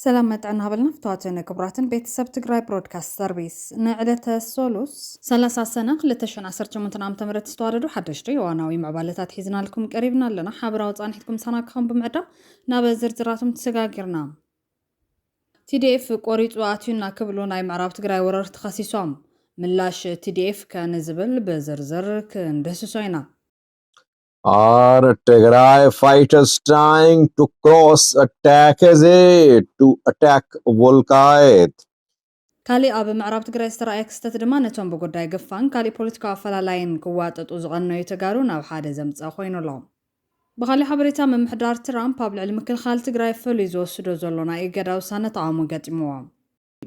سلام متعنا هبلنا فتواتنا كبراتن بيتسب تقراي برودكاست سيرفيس نعدة سولوس 3 سنة لتشون 18 عام تمرت استواردو حدشتري وانا ويمع بالتات حيزنا لكم قريبنا لنا حابرا وطان حيتكم سناكم بمعدا نابا زرزراتم تسقاقرنا TDF قريت واتينا كبلو ناي معراب تقراي ورر تخصيصهم ملاش TDF كان زبل بزرزر كندسسوينا Are Tigray fighters trying to cross attack to attack Volkait? كالي أب معراب تقرأ استرأي كستة دما نتوم بقوداي قفان كالي بوليتكا فلالاين قوات أزغنو يتقارون أو حادة زمت أخوين اللهم بخالي حبريتا من محدار ترامب بالعلم كل خال تقرأي فوليزو السودو زولونا إيقادا وسانة عامو قاتموام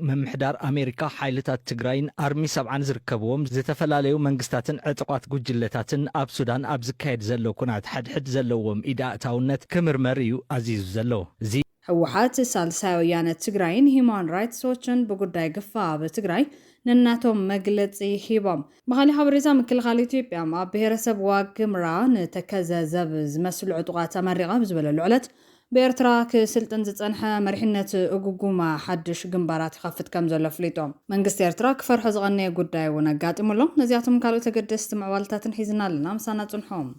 ممحدار أمريكا حيلتات تجراين أرمي 7 زركبوم زتفلاليو منجستاتن عتقات جوجلتاتن أب سودان أب زكايد زلو كنات حد زلوهم إذا تاونت كمرمريو عزيز زلو زي حوحات سالساويانة تجراين هيمان رايتس واتشن بقوداي قفا بتجراي نناتهم مجلتي هيبام بخالي حبريتا من كل خالي تيبيام أب بهرسب واقمرا نتكزا زبز مسؤول عتقات مريغا بزبل العلت بإرترا كسلطن زتصنحه مرحنة أقوقوما حدش قنبارات خفت كم زلو فليتو منقست إرترا كفرح زغنية قداي ونقاتم الله نزياتهم كالو تقدست معوالتاتن حيزنا لنا مسانا تنحوم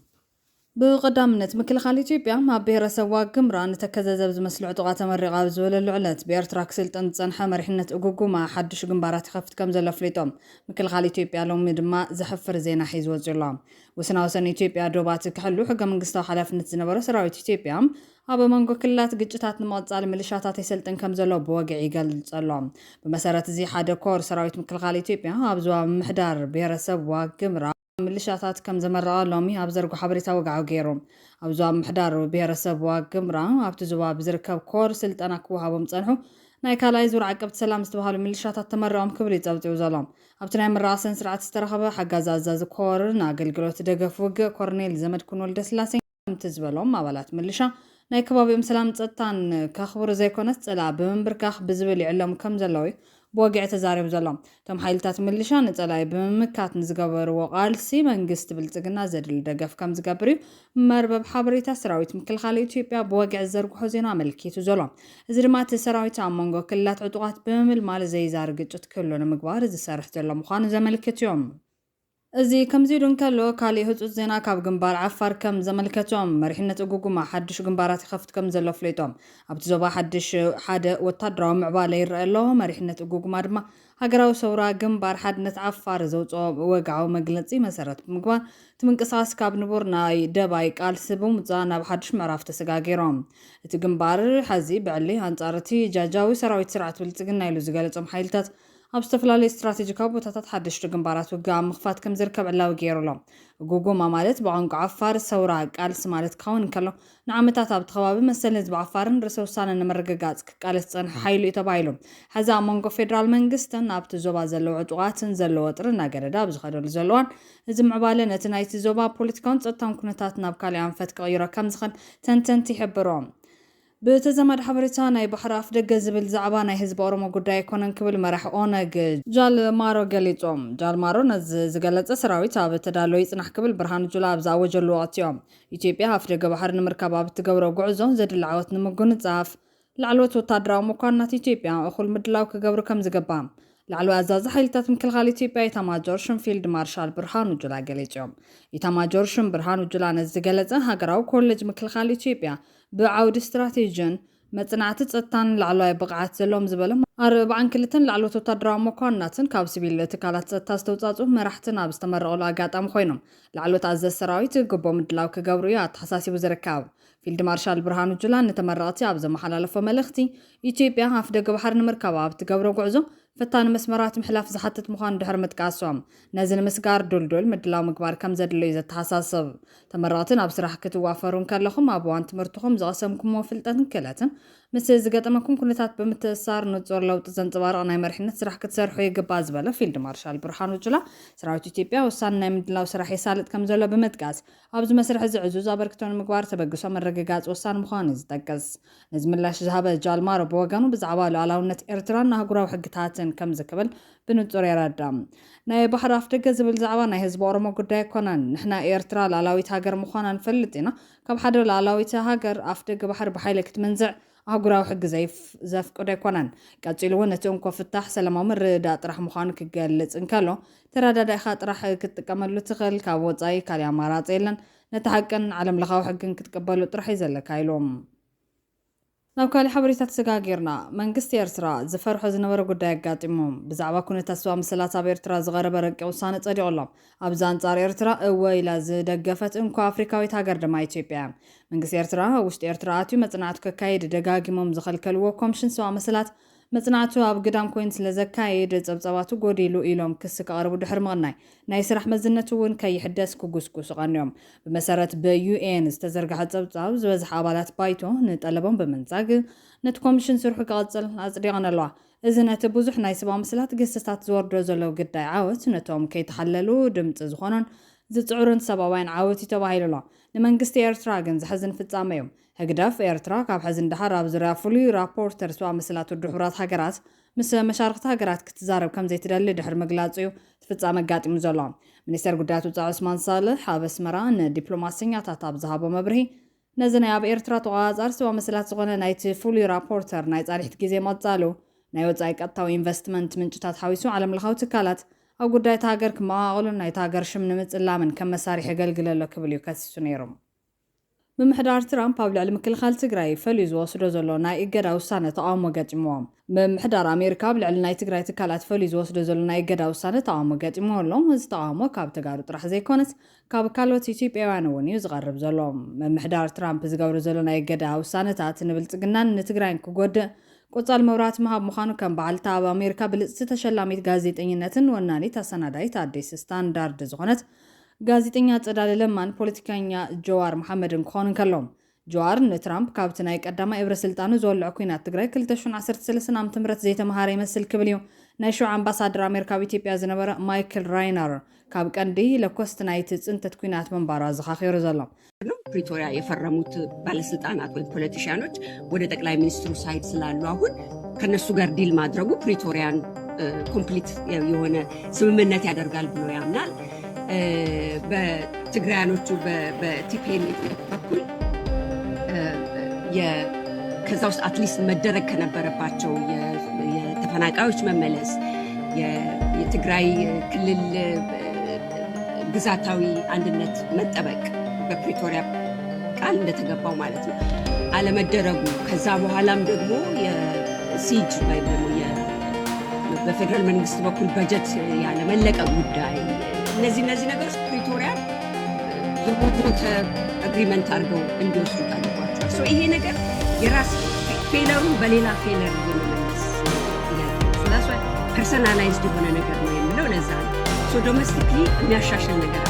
بقدامنت مكل خالي إثيوبيا ما بهرسب واقمرا نتكزا زبز عتقات مريغا بزبل العلت بإرترا كسلطن زتصنحه مرحنة أقوقوما حدش قنبارات خفت كم زلو فليتو مكل خالي إثيوبيا لهم مدما زحفر زينا حيز وزيلام وسناوسن إثيوبيا دوبات كحلو حقا منقستا حلافنت زنبرا سراويت إثيوبيا أبا منغو كلات قجتات نماطال ملشاتات يسلطن كم زلو بواقع يقلصلهم بمسارات زي حدا كور سراويت مكل خالي إثيوبيا أبزوا محدار بهرسب واقمرا ملشاتات كم زمرا لومي أبزرقو حبريتا وقعو غيروم أبزوا محدار بهرسب واقمرا أبتزوا بزركب كور سلطنا كوها بمصنحو ناي كالاي زور عقبت سلام استبهالو ملشاتات تمرعهم كبري تصوتيو زلام أبتناي من راسن سرعة استرخبة حقا زازاز كور ناقلقلوت دقف وقع كورنيل زمد كون ولد سلاسين تزبلهم مابالات ملشا ناي كبابيهم سلام تسطان كاخبر زي كونست سلا بمنبركاخ بزبل يعلم كم زلوي بوقع تزارب زلام تم حيلتات ملشا نتلاي بمكات نزقبر وقالسي منقست بلتقنا زدل دقف كم زقبريو مربب حبريتا سراويت مكل خالي إثيوبيا بوقع الزرق حزينا ملكيتو زلام زرمات سراويت عمونغو كلات عطوات بمل مال زي زارقجت كلنا مقبار زي سارحت زلام وخان زملكت يوم زي كم زيدون كالو كالي هتوت زينا كاب جنبار عفار كم زملكتهم مرحنة أقوقما حدش جنبارات خفت كم زلو فليتهم أبتزوبا حدش حدا وتدرا معبالي يرألو مرحنة أقوقما رما هقراو سورا جنبار حدنة عفار زوج وقعو مقلنسي مسارات مقبار تمنقصاص كاب نبورنا دباي قال سبو مزانا بحدش معرف تسقاقيرهم تجنبار حزي بعلي هانتارتي جاجاوي سراوي سرعة بلتقنا يلو زقالتهم حيلتات أبستفلالي استراتيجيكا بوتاتات حدش تجنبارات وقع مخفات كم زركب علاو جيرولهم جوجو ما مالت بعانق عفار سورا قالس مالت كون كلو نعمتات بتخوابي مسلز بعفارن رسوسانا نمرققات قالت صن حيلو يتبايلو حزا مونغو فيدرال منغستن نابت زوبا زلو عطواتن زلو وطرنا قردا بزخدو لزلوان زم عبالنا تنايت زوبا بوليتيكون تطام كنتات نابكالي أنفت كغيرا كم زخن تنتنتي حبروم بتزمد حبريتا ناي بحراف دقة زبل زعبا ناي حزب أورمو قداي كونن كبل مرح أونق جال مارو قليتهم جال مارو نز زقلت سراويتا بتدالو يصنح كبل برهان جلاب زاوجو لواتيوم إثيوبيا هاف دقة بحر نمركبا بتقورو قعزون زد العوات نمقون تزاف لعلوت وطادراو مقارنات إثيوبيا أخو المدلاو كقبرو كم زقبام لعلو أزاز حيلتات مكل غالي إثيوبيا يتماجور فيلد مارشال برهان جلا قليتهم يتماجور برهان جلا نز زقلت هاقراو كولج مكل غالي إثيوبيا بعود استراتيجين متنعت تصطان لعلو بقعات زلوم زبلهم أربعن كلتن لعلو تطدرا مقارناتن كاب سبيل تكالات تاستوصاصو مرحتنا بستمرقوا لاقاطام خوينم لعلو تعزز سراويت قبو مدلاو كغبريات حساسي بزركاو فيلد مارشال برهانو جولان نتمرقتي ابز محلالفو ملختي إثيوبيا هاف دغ بحر نمركبا بتغبرو غعزو فتان مسمرات محلاف زحتت مخان دحر متقاسوم نازل مسقار دولدول مدلاو مقبار كم زدلو يزتحساسب تمراتن اب سراح كتوافرون كلخم ابوان تمرتخم زقسمكم وفلطن كلاتن مس زقطمكم كنتات بمتسار نصور لوط زنصبار انا مرحنت سراح كتسرحو يغبا زبله فيلد مارشال برهانو جلا سراويت إثيوبيا وسان مدلاو سراح يسالت كم زلو بمتقاس ابز مسرح زعزوز ابركتون مقبار تبقسو مرغغاص وسان مخان يزدقس نزملاش ذهب جالمارو بوغانو بزعبالو علاونت إرترانا هغراو حقتاتن كم زكبل بنصور يرادام ناي بحر افدقه زبل زعبا ناي حزب اورمو قداي كونن نحنا إرترا لالاويت هاجر مخانا نفلطينا كب حدر لالاويت هاجر افدقه بحر بحيلك تمنزع ኣህጉራዊ ሕጊ ዘፍቅዶ ኣይኮነን ቀፂሉ እውን እቲ እንኮ ፍታሕ ሰላማዊ ምርድዳእ ጥራሕ ምዃኑ ክገልጽ እንከሎ ተረዳዳኢኻ ጥራሕ ክትጥቀመሉ ትኽእል ካብ ወጻኢ ካልእ ኣማራፂ የለን ነቲ ሓቅን ዓለም ለኻዊ ሕግን ክትቀበሉ ጥራሕ እዩ ዘለካ ኢሎም ናብ ካልእ ሓበሬታት ተሰጋጊርና መንግስቲ ኤርትራ ዝፈርሖ ዝነበረ ጉዳይ ኣጋጢሞም ብዛዕባ ኩነታት ሰብኣዊ መሰላት ኣብ ኤርትራ ዝቐረበ ረቂቕ ውሳነ ጸዲቖሎም ኣብዚ ኣንጻር ኤርትራ እወ ኢላ ዝደገፈት እንኳ ኣፍሪካዊት ሃገር ድማ ኢትዮጵያ መንግስቲ ኤርትራ ውሽጢ ኤርትራ ኣትዩ መጽናዕቱ ከካይድ ደጋጊሞም ዝኸልከልዎ ኮሚሽን ሰብኣዊ መሰላት መጽናዕቱ ኣብ ግዳም ኮይኑ ስለ ዘካይድ ጸብጸባቱ ጎዲሉ ኢሎም ክስ ከቕርቡ ድሕሪ ምቕናይ ናይ ስራሕ መዝነቱ እውን ከይሕደስ ክጉስጉሱ ቀንዮም ብመሰረት ብዩኤን ዝተዘርግሐ ጸብጻብ ዝበዝሐ ኣባላት ባይቶ ንጠለቦም ብምንጻግ ነቲ ኮሚሽን ስርሑ ክቐጽል ኣጽዲቐን ኣለዋ እዚ ነቲ ብዙሕ ናይ ሰብኣዊ መሰላት ገጽታት ዝወርዶ ዘሎ ግዳይ ዓወት ነቶም ከይተሓለሉ ድምፂ ዝኾኖን ዝጽዕሩን ሰብኣውያን ዓወት ተባሂሉ ኣሎ ንመንግስቲ ኤርትራ ግን ዝሕዝን ፍጻመ እዮም ህግደፍ ኤርትራ ካብ ሕዚ እንዳሓር ኣብ ዙርያ ፍሉይ ራፖርተር ሰብኣዊ መሰላት ውድብ ሕብራት ሃገራት ምስ መሻርክቲ ሃገራት ክትዛረብ ከም ዘይትደሊ ድሕሪ ምግላጽ እዩ ፍጻመ ኣጋጢሙ ዘሎ ሚኒስተር ጉዳያት ወጻኢ ዑስማን ሳልሕ ኣብ ኣስመራ ንዲፕሎማስኛታት ኣብ ዝሃቦ መብርሂ ነዚ ናይ ኣብ ኤርትራ ተቆጻጻሪ ሰብኣዊ መሰላት ዝኾነ ናይቲ ፍሉይ ራፖርተር ናይ ጻልሒት ግዜ መጻሉ ናይ ወጻኢ ቀጥታዊ ኢንቨስትመንት ምንጭታት ሓዊሱ ዓለም ለኻዊ ትካላት ኣብ ጉዳይ እቲ ሃገር ክመቓቐሉን ናይቲ ሃገር ሽም ንምጽላምን ከም መሳርሒ የገልግለሎ ክብል እዩ ከሲሱ ነይሮም ምምሕዳር ትራምፕ ኣብ ልዕሊ ምክልኻል ትግራይ ፈልዩ ዝወስዶ ዘሎ ናይ እገዳ ውሳነ ተቃውሞ ገጢምዎም ምምሕዳር ኣሜሪካ ኣብ ልዕሊ ናይ ትግራይ ትካላት ፈልዩ ዝወስዶ ዘሎ ናይ እገዳ ውሳነ ተቃውሞ ገጢምዎም እዚ ተቃውሞ ካብ ተጋሩ ጥራሕ ዘይኮነስ ካብ ካልኦት ኢትዮጵያውያን እውን እዩ ዝቐርብ ዘሎ ምምሕዳር ትራምፕ ዝገብሮ ዘሎ ናይ እገዳ ውሳነታት ንብልጽግናን ንትግራይን ክጎድእ ቆጻል መብራት መሃብ ምዃኑ ከም በዓልታ ኣብ ኣሜሪካ ብልጽቲ ተሸላሚት ጋዜጠኝነትን ወናኒት ኣሰናዳይት ኣዲስ ስታንዳርድ ዝኾነት ጋዜጠኛ ጸዳለ ለማን ፖለቲከኛ ጀዋር መሐመድን ክኾኑ ከሎም ጀዋር ንትራምፕ ካብቲ ናይ ቀዳማይ እብረ ስልጣኑ ዝወልዕ ኩናት ትግራይ 2013 ዓ.ም ዘይተመሃረ ይመስል ክብል እዩ ናይ ሸውዓ ኣምባሳደር ኣሜሪካ ኣብ ኢትዮጵያ ዝነበረ ማይክል ራይነር ካብ ቀንዲ ለኮስት ናይቲ ጽንተት ኩናት መንባራ ዝኻኺሩ ዘሎ ፕሪቶሪያ የፈረሙት ባለስልጣናት ወይ ፖለቲሽያኖች ወደ ጠቅላይ ሚኒስትሩ ሳይድ ስላሉ አሁን ከነሱ ጋር ዲል ማድረጉ ፕሪቶሪያን ኮምፕሊት የሆነ ስምምነት ያደርጋል ብሎ ያምናል በትግራያኖቹ በቲፒኤልኤፍ በኩል ከዛ ውስጥ አትሊስት መደረግ ከነበረባቸው የተፈናቃዮች መመለስ የትግራይ ክልል ግዛታዊ አንድነት መጠበቅ በፕሪቶሪያ ቃል እንደተገባው ማለት ነው አለመደረጉ ከዛ በኋላም ደግሞ የሲጅ ወይ ደግሞ በፌደራል መንግስት በኩል በጀት ያለመለቀቅ ጉዳይ እነዚህ ነገሮች ፕሪቶሪያ የሞተ አግሪመንት አድርገው እንዲወስዱ ታደርጓቸዋል ሶ ይሄ ነገር የራስ ፌለሩ በሌላ ፌለር የመመለስ ስለሱ ፐርሰናላይዝድ የሆነ ነገር ነው የሚለው ለዛ ነው ሶ ዶሜስቲክሊ የሚያሻሽል ነገር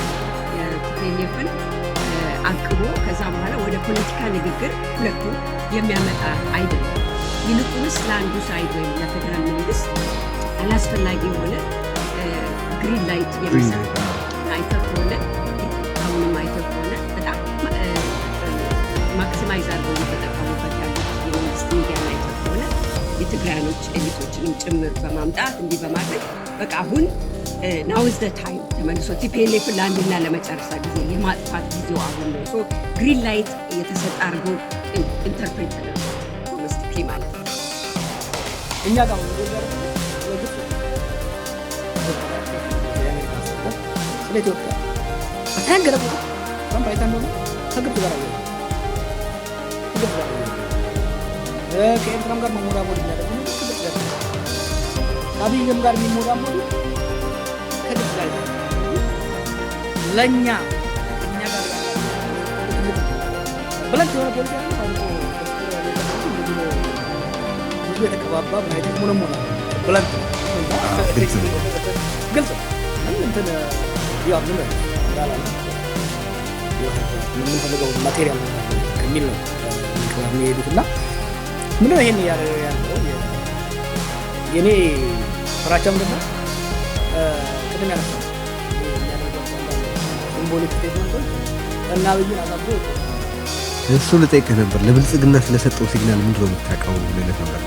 የቲፒኤልኤፍን አቅቦ ከዛ በኋላ ወደ ፖለቲካ ንግግር ሁለቱ የሚያመጣ አይደለም ይልቁንስ ለአንዱ ሳይድ ወይም ለፌደራል መንግስት አላስፈላጊ የሆነ ግሪን ላይት የሚሰጥ አይተህ ከሆነ አሁንም አይተህ ከሆነ በጣም ማክሲማይዝ አድርገው የተጠቀሙበት ያሉት የመንግስት ሚዲያ ላይ አይተህ ከሆነ የትግራያኖች ኤሊቶችንም ጭምር በማምጣት እንዲህ በማድረግ በቃ አሁን ናው ኢዝ ዘ ታይም ተመልሶ ቲፒኤልኤፍን ለአንድና ለመጨረሻ ጊዜ የማጥፋት ጊዜው አሁን ነው ሶ ግሪን ላይት የተሰጠ አድርገው ኢንተርፕሬት ተደርጓል ዶሜስቲክሊ ማለት ነው እኛ ጋር ለኢትዮጵያ አታገለ ቦታ ትራምፕ ነው ከግብጽ ጋር ነው ከኤርትራም ጋር መሞዳሞድ የሚያደርጉ ከግብጽ ጋር አብይም ጋር የሚሞዳሞዱ ከግብጽ ጋር ለኛ እኛ ጋር ብለን የሆነ ፖሊሲ ብዙ የተቀባባ ምናይት ሞለሞላ ብለን ግልጽ እንትን ያው ምን እንዳላለ ምን ፈልገው ማቴሪያል ከሚል ነው የሚሄዱትና ምን ነው ይሄን ያለው የኔ ፍራቻ ምንድን ነው ቅድም ያነሳው ሲምቦሊክ ስቴትመንቶች እና አብይን አሳብሮ እሱ ልጠይቅህ ነበር ለብልጽግና ስለሰጠው ሲግናል ምንድን ነው የምታውቀው ለለት ነበር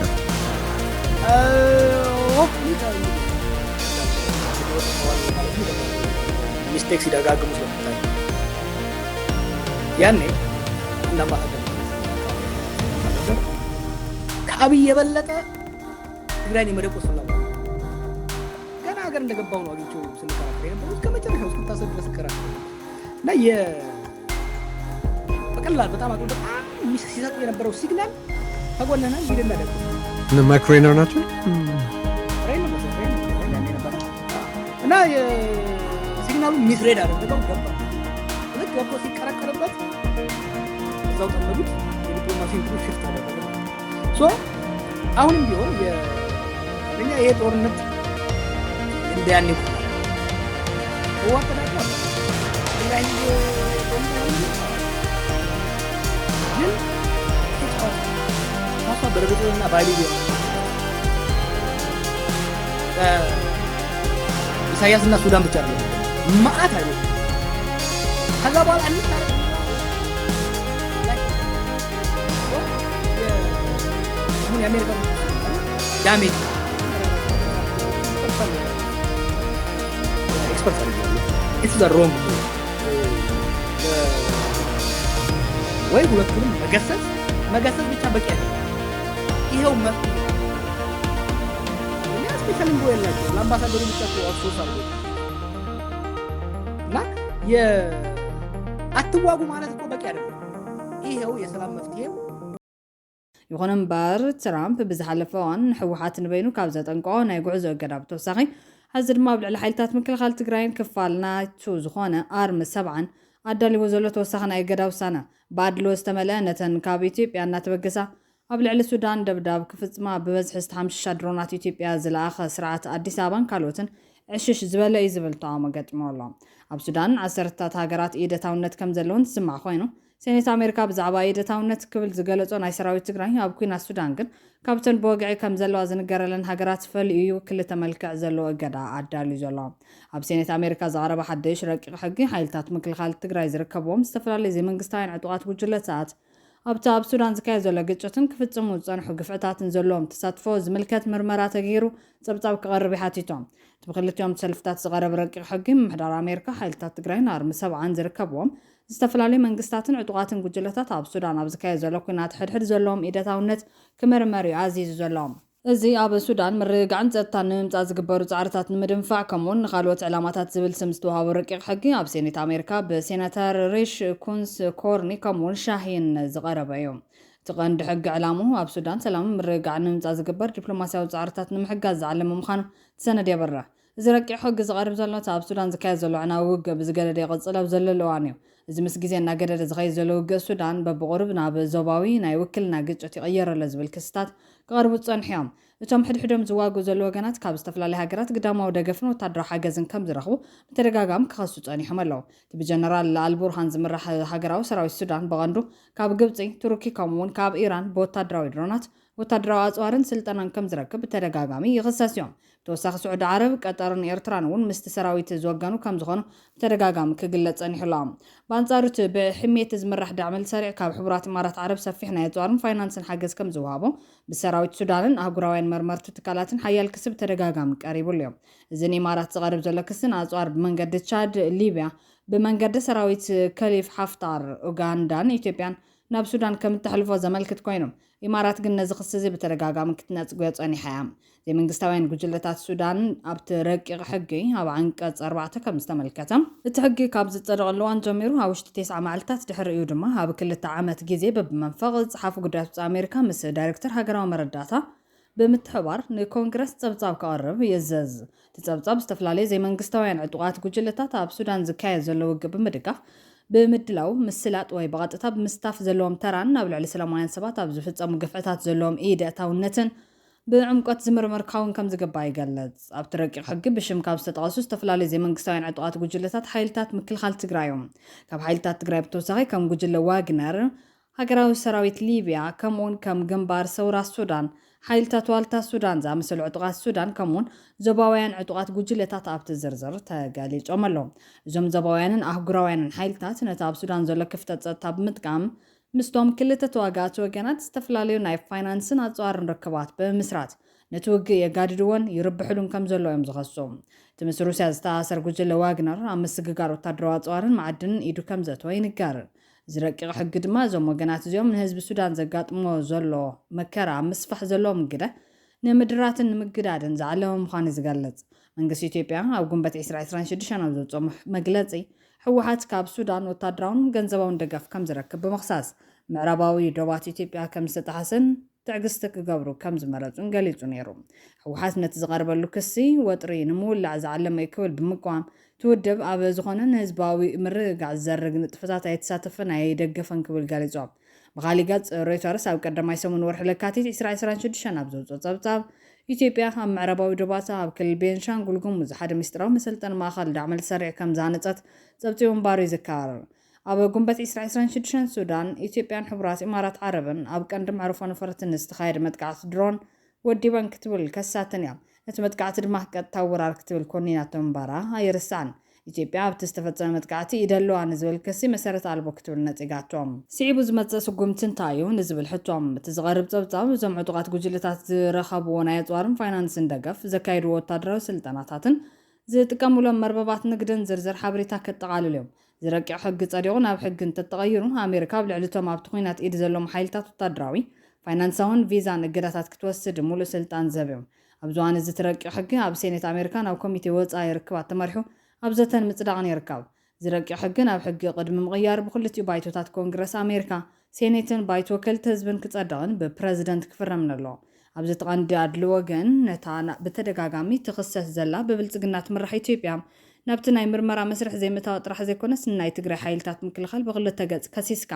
ሚስቴክ ሲደጋግሙ ስለምታይ ያኔ አንድ አምባሳደር ከአብይ የበለጠ ትግራይን የመደቆስ ፍላጎት ገና ሀገር እንደገባው ነው አግኝቼው ስንከራከር የነበረው እስከ መጨረሻው እስክታሰብ ድረስ ከራከረ እና በቀላል በጣም አቅም በጣም ሲሰጡ የነበረው ሲግናል ተጎነና ይደና ደግሞ እና ማክሬነር ናቸው እና ሲግናሉ ሚስሬድ አደረገው ገባ ልክ ገብቶ ሲከራከርበት እዛው ተመዱት የዲፕሎማሲ ሽፍት አደረገ ሶ አሁንም ቢሆን የኛ ይሄ ጦርነት እንደያኔ ወጣ ትግራይ ግን ታሷ በረገጡና ባይሊዮ ኢሳያስና ሱዳን ብቻ ነው ማአት አይደለም ከዛ በኋላ አንታረቅ አሁን የአሜሪካ ዳሜጅ ኤክስፐርት አድርገዋል ኢትስ ዘ ሮንግ ወይ ሁለቱንም መገሰጽ ብቻ በቂ አይደለም ይሄው መፍትሄ እኛ ስፔሻል እንዶ ያላችሁ ለአምባሳደሩ የሚሰጡ አክሶስ አሉ እና አትዋጉ ማለት እኮ በቂ አይደለም ይሄው የሰላም መፍትሄው ይኹን እምበር ትራምፕ ብዝሓለፈ እዋን ሕወሓት ንበይኑ ካብ ዘጠንቅቆ ናይ ጉዕዞ እገዳ ብተወሳኺ ሕዚ ድማ ኣብ ልዕሊ ሓይልታት ምክልኻል ትግራይን ክፋል ናቱ ዝኾነ ኣርሚ 70 ኣዳሊዎ ዘሎ ተወሳኺ ናይ እገዳ ውሳነ ብኣድሎ ዝተመልአ ነተን ካብ ኢትዮጵያ እናተበገሳ ኣብ ልዕሊ ሱዳን ደብዳብ ክፍፅማ ብበዝሒ ዝተሓምሽሻ ድሮናት ኢትዮጵያ ዝለኣኸ ስርዓት ኣዲስ ኣበባን ካልኦትን ዕሽሽ ዝበለ እዩ ዝብል ተቃውሞ ገጥሞ ኣሎ ኣብ ሱዳን 10 ሃገራት ኢደታውነት ከም ዘለውን ዝስማዕ ኮይኑ ሴኔት ኣሜሪካ ብዛዕባ ኢደታውነት ክብል ዝገለጾ ናይ ሰራዊት ትግራይ ኣብ ኩናት ሱዳን ግን ካብተን ብወግዒ ከም ዘለዋ ዝንገረለን ሃገራት ፈልዩ ክልተ መልክዕ ዘለዎ እገዳ ኣዳልዩ ዘሎ ኣብ ሴኔት ኣሜሪካ ዝቐረበ ሓድሽ ረቂቕ ሕጊ ሓይልታት ምክልኻል ትግራይ ዝርከብዎም ዝተፈላለዩ ዘይመንግስታውያን ዕጡቓት ጉጅለታት ኣብቲ ኣብ ሱዳን ዝካየድ ዘሎ ግጭትን ክፍጽሙ ዝጸንሑ ግፍዕታትን ዘለዎም ተሳትፎ ዝምልከት ምርመራ ተገይሩ ጸብጻብ ክቐርብ ይሓቲቶም እቲ ብክልቲኦም ሰልፍታት ዝቐረበ ረቂቕ ሕጊ ምምሕዳር ኣሜሪካ ሓይልታት ትግራይን ኣርሚ 70 ዝርከብዎም ዝተፈላለዩ መንግስታትን ዕጡቓትን ጉጅለታት ኣብ ሱዳን ኣብ ዝካየድ ዘሎ ኩናት ሕድሕድ ዘለዎም ኢደታውነት ክምርመሩ ኣዚዙ ዘሎም እዚ ኣብ ሱዳን ምርግጋዕን ጸጥታን ንምምጻእ ዝግበሩ ጻዕርታት ንምድንፋዕ ከምኡውን ንኻልኦት ዕላማታት ዝብል ስም ዝተዋሃቦ ረቂቕ ሕጊ ኣብ ሴኔት ኣሜሪካ ብሴናተር ሪሽ ኩንስ ኮርኒ ከምኡውን ሻሂን ዝቐረበ እዩ እቲ ቀንዲ ሕጊ ዕላሙ ኣብ ሱዳን ሰላምን ምርግጋዕን ንምምጻእ ዝግበር ዲፕሎማስያዊ ጻዕርታት ንምሕጋዝ ዝዓለመ ምዃኑ ትሰነድ የብርህ እዚ ረቂቕ ሕጊ ዝቐርብ ዘሎ ኣብ ሱዳን ዝካየድ ዘሎ ዕናዊ ውግእ ብዝገደደ ይቕጽል ኣብ ዘሎ እዋን እዩ እዚ ምስ ግዜ እናገደደ ዝኸይድ ዘሎ ውግእ ሱዳን በብቑርብ ናብ ዞባዊ ናይ ውክልና ግጭት ይቕየረሎ ዝብል ክስታት ክቐርቡ ጸኒሖም እቶም ሕድሕዶም ዝዋግኡ ዘሎ ወገናት ካብ ዝተፈላለዩ ሃገራት ግዳማዊ ደገፍን ወታደራዊ ሓገዝን ከም ዝረኽቡ ብተደጋጋሚ ክኸሱ ጸኒሖም ኣለዉ እቲ ብጀነራል ኣልቡርሃን ዝምራሕ ሃገራዊ ሰራዊት ሱዳን ብቐንዱ ካብ ግብፂ ቱርኪ ከምኡውን ካብ ኢራን ብወታደራዊ ድሮናት ወታደራዊ ኣጽዋርን ስልጠናን ከም ዝረክብ ብተደጋጋሚ ይኽሰስ እዮም ተወሳኺ ስዑድ ዓረብ ቀጠርን ኤርትራን እውን ምስቲ ሰራዊት ዝወገኑ ከም ዝኾኑ ብተደጋጋሚ ክግለጽ ጸኒሑ ኣሎ በአንጻሩ እቲ ብሕሜት ዝምራሕ ዳዕመል ሰሪዕ ካብ ሕቡራት ኢማራት ዓረብ ሰፊሕ ናይ ኣጽዋርን ፋይናንስን ሓገዝ ከም ዝውሃቦ ብሰራዊት ሱዳንን ኣህጉራውያን መርመርቲ ትካላትን ሓያል ክሲ ብተደጋጋሚ ቀሪቡሉ እዮም እዚ ንኢማራት ዝቐርብ ዘሎ ክስን ኣጽዋር ብመንገዲ ቻድ ሊብያ ብመንገዲ ሰራዊት ከሊፍ ሓፍታር ኡጋንዳን ኢትዮጵያን ናብ ሱዳን ከም እተሕልፎ ዘመልክት ኮይኑ ኢማራት ግን ነዚ ክስ እዚ ብተደጋጋሚ ክትነጽግዮ ጸኒሓ እያ ዘይመንግስታውያን ጉጅለታት ሱዳን ኣብቲ ረቂቕ ሕጊ ኣብ ዓንቀጽ 4 ከም ዝተመልከተ እቲ ሕጊ ካብ ዝጸደቐሉ እዋን ጀሚሩ ኣብ ውሽጢ 9 መዓልትታት ድሕሪ እዩ ድማ ኣብ 2 ዓመት ግዜ በብመንፈቕ ዝጸሓፉ ጉዳያት ውፃኢ ኣሜሪካ ምስ ዳይሬክተር ሃገራዊ መረዳእታ ብምትሕባር ንኮንግረስ ጸብጻብ ክቐርብ ይእዘዝ እቲ ጸብጻብ ዝተፈላለዩ ዘይመንግስታውያን ዕጡቓት ጉጅለታት ኣብ ሱዳን ዝካየድ ዘሎ ውግእ ብምድጋፍ ብምድላው ምስላጥ ወይ ብቐጥታ ብምስታፍ ዘለዎም ተራን ናብ ልዕሊ ሰላማውያን ሰባት ኣብ ዝፍጸሙ ግፍዕታት ዘለዎም ኢደታውነትን ብዕምቆት ዝምርመር ካውን ከም ዝግባእ ይገልጽ ኣብቲ ረቂቕ ሕጊ ብሽም ካብ ዝተጠቐሱ ዝተፈላለዩ ዘይመንግስታውያን ዕጡቓት ጉጅለታት ሓይልታት ምክልኻል ትግራይ እዮም ካብ ሓይልታት ትግራይ ብተወሳኺ ከም ጉጅለ ዋግነር ሃገራዊ ሰራዊት ሊብያ ከምኡውን ከም ግንባር ሰውራ ሱዳን ሓይልታት ዋልታ ሱዳን ዝኣመሰሉ ዕጡቓት ሱዳን ከምኡውን ዞባውያን ዕጡቓት ጉጅለታት ኣብቲ ዝርዝር ተገሊጾም ኣለዉ እዞም ዞባውያንን ኣህጉራውያንን ሓይልታት ነቲ ኣብ ሱዳን ዘሎ ክፍተት ጸጥታ ብምጥቃም ምስቶም ክልተ ተዋጋእቲ ወገናት ዝተፈላለዩ ናይ ፋይናንስን ኣጽዋርን ርክባት ብምስራት ነቲ ውግእ የጋድድዎን ይርብሕሉን ከም ዘሎ እዮም ዝኸሱ እቲ ምስ ሩስያ ዝተኣሰር ጉጅለ ዋግነር ኣብ ምስግጋር ወታደራዊ ኣጽዋርን ማዕድንን ኢዱ ከም ዘተወ ይንገር ዝረቂቕ ሕጊ ድማ እዞም ወገናት እዚኦም ንህዝቢ ሱዳን ዘጋጥሞ ዘሎ መከራ ምስፋሕ ዘለዎም ግደ ንምድራትን ንምግዳድን ዝዓለመ ምዃኑ ዝገልጽ መንግስቲ ኢትዮጵያ ኣብ ጉንበት 2026 ኣብ ዘውፅኦ መግለጺ ሕወሓት ካብ ሱዳን ወታደራውን ገንዘባውን ደገፍ ከም ዝረክብ ብምኽሳስ ምዕራባዊ ዶባት ኢትዮጵያ ከም ዝተጣሓሰን ትዕግስቲ ክገብሩ ከም ዝመረጹን ገሊጹ ነይሩ። ሕወሓት ነቲ ዝቐርበሉ ክሲ ወጥሪ ንምውላዕ ዝዓለመ ክብል ብምቋም ትውድብ ኣብ ዝኾነ ህዝባዊ ምርግጋዕ ዝዘርግ ንጥፈታት ኣይተሳተፈን ኣይደገፈን ክብል ገሊጾም። ብኻሊእ ገጽ ሮይተርስ ኣብ ቀዳማይ ሰሙን ወርሒ ለካቲት 2026 ኣብ ዘውፅኦ ጸብጻብ ኢትዮጵያ ኣብ ምዕራባዊ ዶባታ ኣብ ክልል ቤንሻንጉል ጉሙዝ ሓደ ምስጢራዊ መሰልጠኒ ማእኸል ዳዕመ ሰሪዕ ከም ዝሃነፀት ጸብጺቡ እምባሩ ይዝከር። ኣብ ጉንበት 2026 ሱዳን ኢትዮጵያን ሕቡራት ኢማራት ዓረብን ኣብ ቀንዲ መዕርፎ ነፈርትን ዝተኻየደ መጥቃዕቲ ድሮን ወዲበን ክትብል ከሳተን እያ። ነቲ መጥቃዕቲ ድማ ቀጥታዊ ወራር ክትብል ኮኒናቶ እምባራ ኣይርስዓን። ኢትዮጵያ ኣብቲ ዝተፈጸመ መጥቃዕቲ ኢደለዋ ንዝብል ክሲ መሰረት ኣልቦ ክትብል ነጺጋቶም። ስዒቡ ዝመጽእ ስጉምቲ እንታይ እዩ ንዝብል ሕቶም እቲ ዝቐርብ ጸብጻብ እዞም ዕጡቓት ጉጅለታት ዝረኸብዎ ናይ ኣጽዋርን ፋይናንስን ደገፍ ዘካይድዎ ወታደራዊ ስልጠናታትን ዝጥቀሙሎም መርበባት ንግድን ዝርዝር ሓበሬታ ከጠቓልሉ እዮም። ዝረቂቕ ሕጊ ጸዲቑ ናብ ሕጊ እንተተቐይሩ ኣሜሪካ ኣብ ልዕሊ እቶም ኣብቲ ኩናት ኢድ ዘሎም ሓይልታት ወታደራዊ ፋይናንሳውን ቪዛን እገዳታት ክትወስድ ሙሉእ ስልጣን ዝህብ እዮም። ኣብ ዝዋን እዚ ትረቂቕ ሕጊ ኣብ ሴኔት ኣሜሪካ ናብ ኮሚቴ ወጻኢ ርክባት ተመሪሑ ኣብ ዘተን ምጽዳቕን ይርከብ። ዝረቂቕ ሕጊ ናብ ሕጊ ቅድሚ ምቕያር ብኽልቲኡ ባይቶታት ኮንግረስ ኣሜሪካ ሴኔትን ባይቶ ወከልቲ ህዝብን ክጸድቕን ብፕረዚደንት ክፍረምን ኣሎ። ኣብዚ ተቐንዲ ኣድሊ ወገን ነታ ብተደጋጋሚ ትኽሰስ ዘላ ብብልጽግና ትምራሕ ኢትዮጵያ ናብቲ ናይ ምርመራ መስርሕ ዘይምእታው ጥራሕ ዘይኮነስ ናይ ትግራይ ሓይልታት ምክልኻል ብኽልተ ገጽ ከሲስካ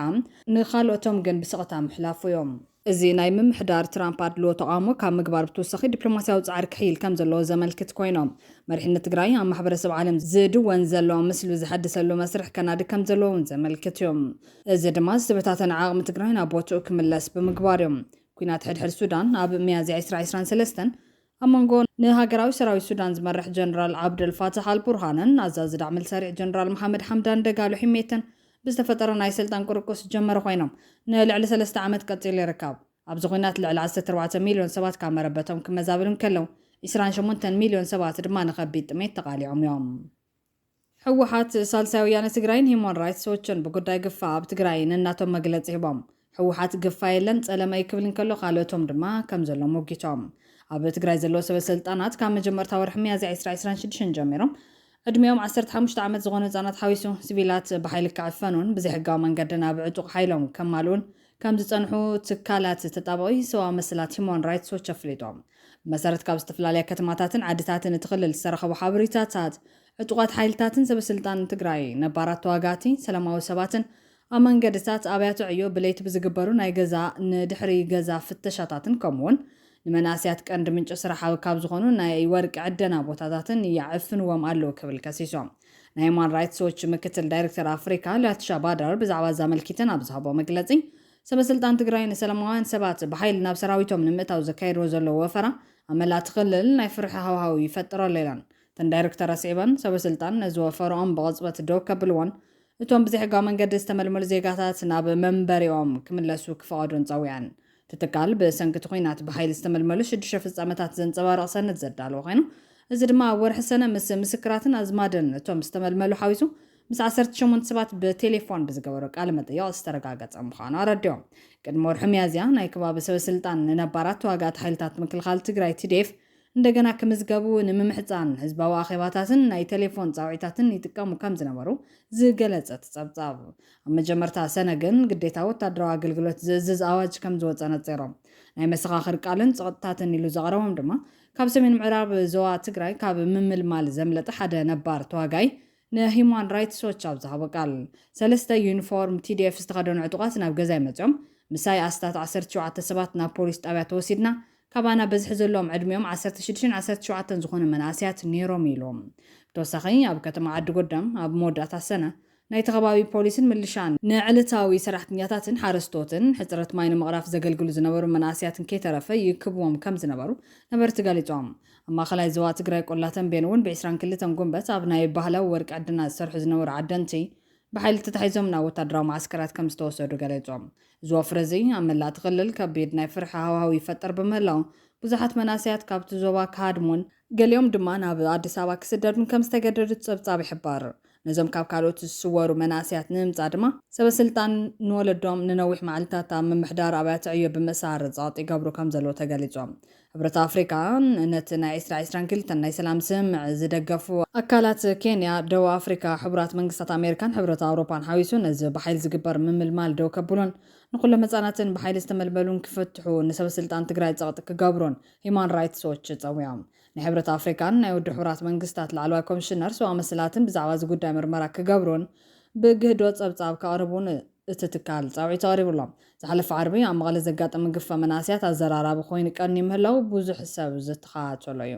ንኻልኦቶም ግን ብስቕታ ምሕላፉ እዮም። እዚ ናይ ምምሕዳር ትራምፕ ኣድልዎ ተቃውሞ ካብ ምግባር ብተወሳኺ ዲፕሎማስያዊ ጻዕሪ ክሕይል ከም ዘለዎ ዘመልክት ኮይኖም መሪሕነት ትግራይ ኣብ ማሕበረሰብ ዓለም ዝድወን ዘለዎ ምስሊ ዝሐድሰሉ መስርሕ ከናዲ ከም ዘለዎን ዘመልክት እዮም። እዚ ድማ ዝተበታተነ ዓቕሚ ትግራይ ናብ ቦትኡ ክምለስ ብምግባር እዮም። ኩናት ሕድሕድ ሱዳን ኣብ ሚያዝያ 2023 ኣብ መንጎ ንሃገራዊ ሰራዊት ሱዳን ዝመርሕ ጀነራል ዓብደል ፋታሕ አልቡርሃንን ኣዛዚ ዳዕመ ሰሪዕ ጀነራል መሐመድ ሓምዳን ደጋሎ ሒሜትን ብዝተፈጠረ ናይ ስልጣን ቁርቁስ ጀመረ ኮይኖም ንልዕሊ 3 ዓመት ቀፂሉ ይርከብ። ኣብዚ ኩናት ልዕሊ 14 ሚልዮን ሰባት ካብ መረበቶም ክመዛበሉ ከለው 28 ሚልዮን ሰባት ድማ ንከቢድ ጥሜት ተቃሊዖም እዮም። ሕወሓት ሳልሳይ ወያነ ትግራይን ሂውማን ራይትስ ዎችን ብጉዳይ ግፋ ኣብ ትግራይ ንናቶም መግለፂ ሂቦም ሕወሓት ግፋ የለን ጸለመይ ክብል እንከሎ ካልኦቶም ድማ ከም ዘሎም ወጊቶም ኣብ ትግራይ ዘሎ ሰበስልጣናት ካብ መጀመርታ ወርሒ ሚያዝያ 2026 ጀሚሮም ዕድሜኦም 15 ዓመት ዝኾነ ህጻናት ሓዊሱ ሲቪላት ብሓይሊ ክዕፈኑን ብዘይሕጋዊ መንገዲ ናብ ዕጡቕ ሓይሎም ከማልውን ከም ዝጸንሑ ትካላት ተጣባቂ ሰብኣዊ መሰላት ሂውማን ራይትስ ዎች ኣፍሊጦም። ብመሰረት ካብ ዝተፈላለያ ከተማታትን ዓድታትን እትኽልል ዝተረኸቡ ሓበሬታታት ዕጡቓት ሓይልታትን ሰበስልጣን ትግራይ ነባራት ተዋጋቲ ሰላማዊ ሰባትን ኣብ መንገድታት ኣብያተ ዕዮ ብለይቲ ብዝግበሩ ናይ ገዛ ንድሕሪ ገዛ ፍተሻታትን ከምኡውን ንመናእስያት ቀንዲ ምንጭ ስራሕ ካብ ዝኾኑ ናይ ወርቂ ዕደና ቦታታትን ይዕፍንዎም ኣለዉ ክብል ከሲሶም። ናይ ሂውማን ራይትስ ዎች ምክትል ዳይሬክተር ኣፍሪካ ላትሻ ባዳር ብዛዕባ ዘመልኪተን ኣብ ዝሃቦ መግለፂ ሰበስልጣን ትግራይ ንሰላማውያን ሰባት ብሓይሊ ናብ ሰራዊቶም ንምእታው ዘካይድዎ ዘሎ ወፈራ ኣብ መላእ ክልል ናይ ፍርሒ ሃዋህው ይፈጥሮ ኣለለን። እተን ዳይሬክተር ኣስዒበን ሰበስልጣን ነዚ ወፈሮኦም ብቕፅበት ደው ከብልዎን እቶም ብዘይሕጋዊ መንገዲ ዝተመልመሉ ዜጋታት ናብ መንበሪኦም ክምለሱ ክፈቐዱን ፀዊዐን። ትትካል ብሰንኪቲ ኩናት ብሓይሊ ዝተመልመሉ 6 ፍጻመታት ዘንጸባርቕ ሰነድ ዘዳለዎ ኮይኑ እዚ ድማ ኣብ ወርሒ ሰነ ምስ ምስክራትን ኣዝማድን እቶም ዝተመልመሉ ሓዊሱ ምስ 18 ሰባት ብቴሌፎን ብዝገበሩ ቃለ መጠይቕ ዝተረጋገፀ ምዃኑ ኣረዲዮም። ቅድሚ ወርሒ ሚያዝያ ናይ ከባቢ ሰበስልጣን ንነባራት ተዋጋእቲ ሓይልታት ምክልኻል ትግራይ TDF እንደገና ክምዝገቡ ንምምሕፃን ህዝባዊ ኣኼባታትን ናይ ቴሌፎን ጻውዒታትን ይጥቀሙ ከም ዝነበሩ ዝገለጸ ጸብጻብ ኣብ መጀመርታ ሰነ ግን ግዴታ ወታደራዊ ኣገልግሎት ዝእዝዝ ኣዋጅ ከም ዝወፀ ነፂሮም። ናይ መሰኻኽር ቃልን ፀቕጥታትን ኢሉ ዘቕረቦም ድማ ካብ ሰሜን ምዕራብ ዞባ ትግራይ ካብ ምምልማል ዘምለጠ ሓደ ነባር ተዋጋይ ንሂውማን ራይትስ ዎች ኣብ ዝሃቦ ቃል 3 ዩኒፎርም TDF ዝተኸደኑ ዕጡቓት ናብ ገዛ ይመፅኦም ምሳይ ኣስታት 17 ሰባት ናብ ፖሊስ ጣብያ ተወሲድና ካባና በዝሒ ዘለዎም ዕድሜኦም 16-17 ዝኾኑ መናእስያት ነይሮም ኢሎም። ብተወሳኺ ኣብ ከተማ ዓዲ ጎዳም ኣብ መወዳእታ ሰነ ናይ ተኸባቢ ፖሊስን ምልሻን ንዕለታዊ ሰራሕተኛታትን ሓረስቶትን ሕፅረት ማይ ንምቕራፍ ዘገልግሉ ዝነበሩ መናእስያትን ከይተረፈ ይክብዎም ከም ዝነበሩ ነበርቲ ገሊፆም። ኣብ ማእኸላይ ዞባ ትግራይ ቆላ ተንቤን እውን ብ22 ጉንበት ኣብ ናይ ባህላዊ ወርቂ ዕድና ዝሰርሑ ዝነበሩ ዓደንቲ ብሓይሊ ተታሒዞም ናብ ወታደራዊ ማዕስከራት ከም ዝተወሰዱ ገሊፆም። እዚ ወፍሪ እዚ ኣብ መላእ ትኽልል ከቢድ ናይ ፍርሒ ሃዋህው ይፈጠር ብምህላው ብዙሓት መናእስያት ካብቲ ዞባ ክሃድሙን ገሊኦም ድማ ናብ ኣዲስ ኣበባ ክስደዱን ከም ዝተገደዱ ጸብጻብ ይሕባር። ነዞም ካብ ካልኦት ዝስወሩ መናእስያት ንምምፃእ ድማ ሰበስልጣን ንወለዶም ንነዊሕ መዓልትታት ኣብ ምምሕዳር ኣብያተ ዕዮ ብምእሳር ጸቕጢ ይገብሩ ከም ዘለዎ ተገሊጾም። ሕብረት ኣፍሪካ ነቲ ናይ 2022 ናይ ሰላም ስምምዕ ዝደገፉ ኣካላት ኬንያ፣ ደቡብ አፍሪካ፣ ሕቡራት መንግስታት ኣሜሪካን ሕብረት ኣውሮፓን ሓዊሱ ነዚ ብሓይሊ ዝግበር ምምልማል ደው ከብሎን ንኩሎም ህጻናትን ብሓይሊ ዝተመልመሉን ክፍትሑ ንሰበስልጣን ትግራይ ጸቕጢ ክገብሮን ሂማን ራይትስ ዎች ጸውዖም። ናይ ሕብረት ኣፍሪካን ናይ ውድብ ሕቡራት መንግስታት ላዕለዋይ ኮሚሽነር ሰብኣዊ መሰላትን ብዛዕባ እዚ ጉዳይ ምርመራ ክገብሮን ብግህዶ ጸብጻብ ከቕርቡን እቲ ትካል ጻውዒት ኣቕሪቡሎም። ዝሓለፈ ዓርቢ ኣብ መቐለ ዘጋጠመ ግፈ መናእስያት ኣዘራራቢ ኮይኑ ቀኒ ምህላው ብዙሕ ሰብ ዝተኻተሎ እዩ።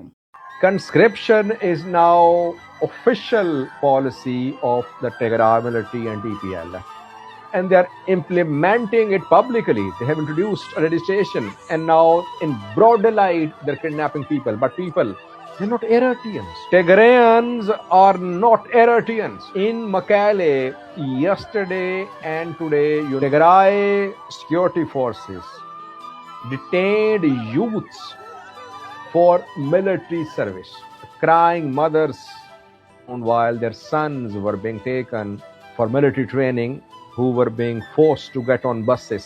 Conscription is now official policy of the Tigray military and TPLF. And they are implementing it publicly. They have introduced a registration and now in broad daylight they're kidnapping people. But people, they're not Eritreans. Tigrayans are not Eritreans. In Mekelle, yesterday and today, Tigray security forces detained youths for military service. Crying mothers while their sons were being taken for military training, who were being forced to get on buses.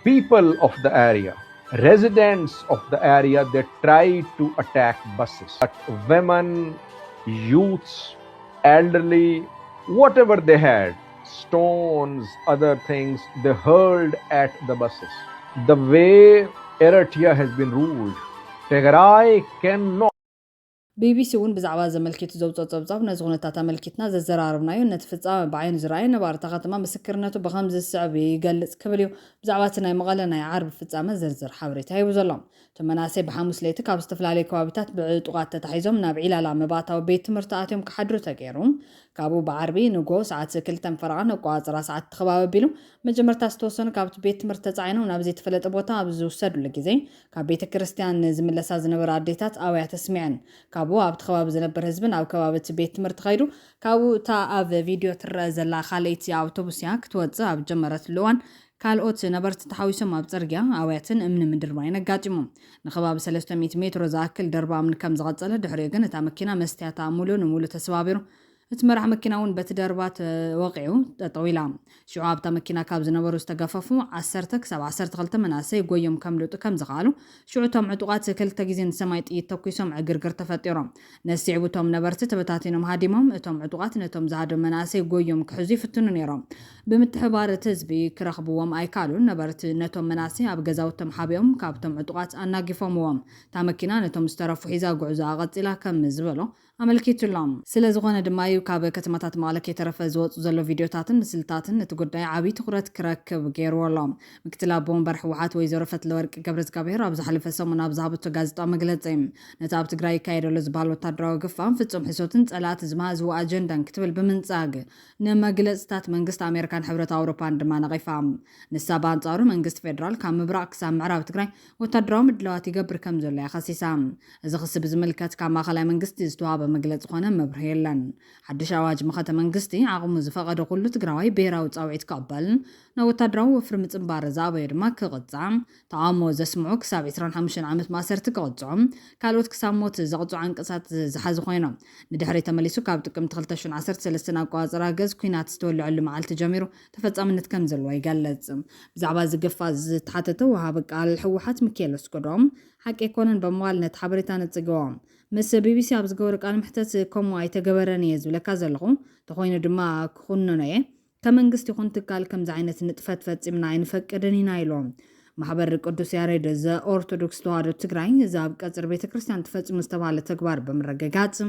People of the area, residents of the area, they tried to attack buses. But women, youths, elderly, whatever they had, stones, other things, they hurled at the buses. The way Eritrea has been ruled, Tigray cannot. ቢቢሲ እውን ብዛዕባ ዘመልክቱ ዘውፅኦ ጸብጻብ ነዚ ኩነታት ኣመልኪትና ዘዘራርብናዮ ነቲ ፍጻመ ብዓይኑ ዝረኣየ ነባርታ ከተማ ምስክርነቱ ብኸምዚ ዝስዕብ ይገልጽ ክብል እዩ። ብዛዕባ እቲ ናይ መቐለ ናይ ዓርቢ ፍጻመ ዝርዝር ሓበሬታ ሂቡ ዘሎ እቶም መናእሰይ ብሓሙስ ለይቲ ካብ ዝተፈላለዩ ከባቢታት ብዕጡቓት ተታሒዞም ናብ ዒላላ መባእታዊ ቤት ትምህርቲ ኣትዮም ክሓድሩ ተገይሩ ካብኡ ብዓርቢ ንጎ ሰዓት 2 ፈረቓን ኣቆፃፅራ ሰዓት ተኸባቢ ኣቢሉ መጀመርታ ዝተወሰኑ ካብቲ ቤት ትምህርቲ ተጻዒኖም ናብ ዘይተፈለጠ ቦታ ኣብ ዝውሰዱሉ ግዜ ካብ ቤተ ክርስቲያን ዝምለሳ ዝነበራ ኣዴታት ኣውያ ተስሚዐን ካብኡ ኣብቲ ከባቢ ዝነበር ህዝብን ኣብ ከባቢ እቲ ቤት ትምህርቲ ኸይዱ ካብኡ እታ ኣብ ቪድዮ ትረአ ዘላ ካልአይቲ ኣውቶቡስ እያ ክትወፅእ ኣብ ጀመረትሉ እዋን ካልኦት ነበርቲ ተሓዊሶም ኣብ ጽርግያ ኣውያትን እምኒ ምድር ማይን ኣጋጢሞም ንኸባቢ 300 ሜትሮ ዝኣክል ደርባ እምኒ ከም ዝቐጸለ ድሕሪኡ ግን እታ መኪና መስትያታ ሙሉእ ንሙሉእ ተሰባቢሩ እቲ መራሒ መኪና እውን በቲ ደርባ ተወቂዑ ጠጠው ኢላ ሽዑ ኣብታ መኪና ካብ ዝነበሩ ዝተገፈፉ 10 ክሳብ 12 መናእሰይ ጎዮም ከምልጡ ከም ዝኽኣሉ ሽዑ እቶም ዕጡቓት 2 ግዜ ንሰማይ ጥይት ተኩሶም ዕግርግር ተፈጢሮም ነስዒቡ እቶም ነበርቲ ተበታቲኖም ሃዲሞም እቶም ዕጡቓት ነቶም ዝሃደሙ መናእሰይ ጎዮም ክሕዙ ይፍትኑ ነይሮም ብምትሕባር እቲ ህዝቢ ክረኽብዎም ኣይካሉን ነበርቲ ነቶም መናእሰይ ኣብ ገዛውቶም ሓቢኦም ካብቶም ዕጡቓት ኣናጊፎምዎም እታ መኪና ነቶም ዝተረፉ ሒዛ ጉዕዞ ኣቐፂላ ከም ዝበሎ ኣመልኪቱሎም ስለ ዝኾነ ድማ ካብ ከተማታት መቐለ ከይተረፈ ዝወፁ ዘሎ ቪድዮታትን ምስልታትን እቲ ጉዳይ ዓብይ ትኩረት ክረክብ ገይርዎሎም ምክትል ኣቦ ወንበር ሕወሓት ወይዘሮ ፈትለወርቂ ገብረእግዚኣብሔር ኣብ ዝሓለፈ ሰሙን ኣብ ዝሃበቶ ጋዜጣዊ መግለፂ ነቲ ኣብ ትግራይ ይካየደሎ ዝበሃል ወታደራዊ ግፋን ፍጹም ሕሶትን ጸላት ዝመሃዝዎ ኣጀንዳን ክትብል ብምንጻግ ንመግለጽታት መንግስቲ ኣሜሪካን ሕብረት ኣውሮፓን ድማ ነቒፋ ንሳ በኣንጻሩ መንግስቲ ፌደራል ካብ ምብራቕ ክሳብ ምዕራብ ትግራይ ወታደራዊ ምድላዋት ይገብር ከም ዘሎ ይኸሲሳ እዚ ክሲ ብዝምልከት ካብ ማእኸላይ መንግስቲ ዝተዋሃበ መግለጽ ዝኾነ መብርሂ የለን ሓድሽ ኣዋጅ መኸተ መንግስቲ ዓቕሙ ዝፈቐደ ኩሉ ትግራዋይ ብሄራዊ ጻውዒት ክቕበልን ናብ ወታደራዊ ወፍሪ ምጽምባር ዝኣበየ ድማ ክቕጻዕ ተቃውሞ ዘስምዑ ክሳብ 25 ዓመት ማሰርቲ ክቕፅዖም ካልኦት ክሳብ ሞት ዘቕፅዑ አንቀሳት ዝሓዙ ኮይኖም ንድሕሪ ተመሊሱ ካብ ጥቅምቲ 2013 ኣቆፃፅራ ገዝ ኩናት ዝተወልዐሉ መዓልቲ ጀሚሩ ተፈጻምነት ከም ዘለዎ ይገልጽ ብዛዕባ ዝግፋ ዝተሓተተ ወሃብ ቃል ሕወሓት ሚካኤል ስኮዶም ሓቂ ኮነን በመዋል ነቲ ሓበሬታ ነጽግቦም ምስ ቢቢሲ ኣብ ዝገበረ ቃል ምሕተት ከምኡ ኣይተገበረን እየ ዝብለካ ዘለኹ ተኾይኑ ድማ ክኹንኖ እየ ከመንግስቲ ይኹን ትካል ከምዚ ዓይነት ንጥፈት ፈጺምና ኣይንፈቅድን ኢና ኢሎም ማሕበር ቅዱስ ያሬድ ዘኦርቶዶክስ ተዋህዶ ትግራይ ዛብ ቀጽር ቤተክርስቲያን ተፈጽሙ ዝተባለ ተግባር በመረጋጋጽ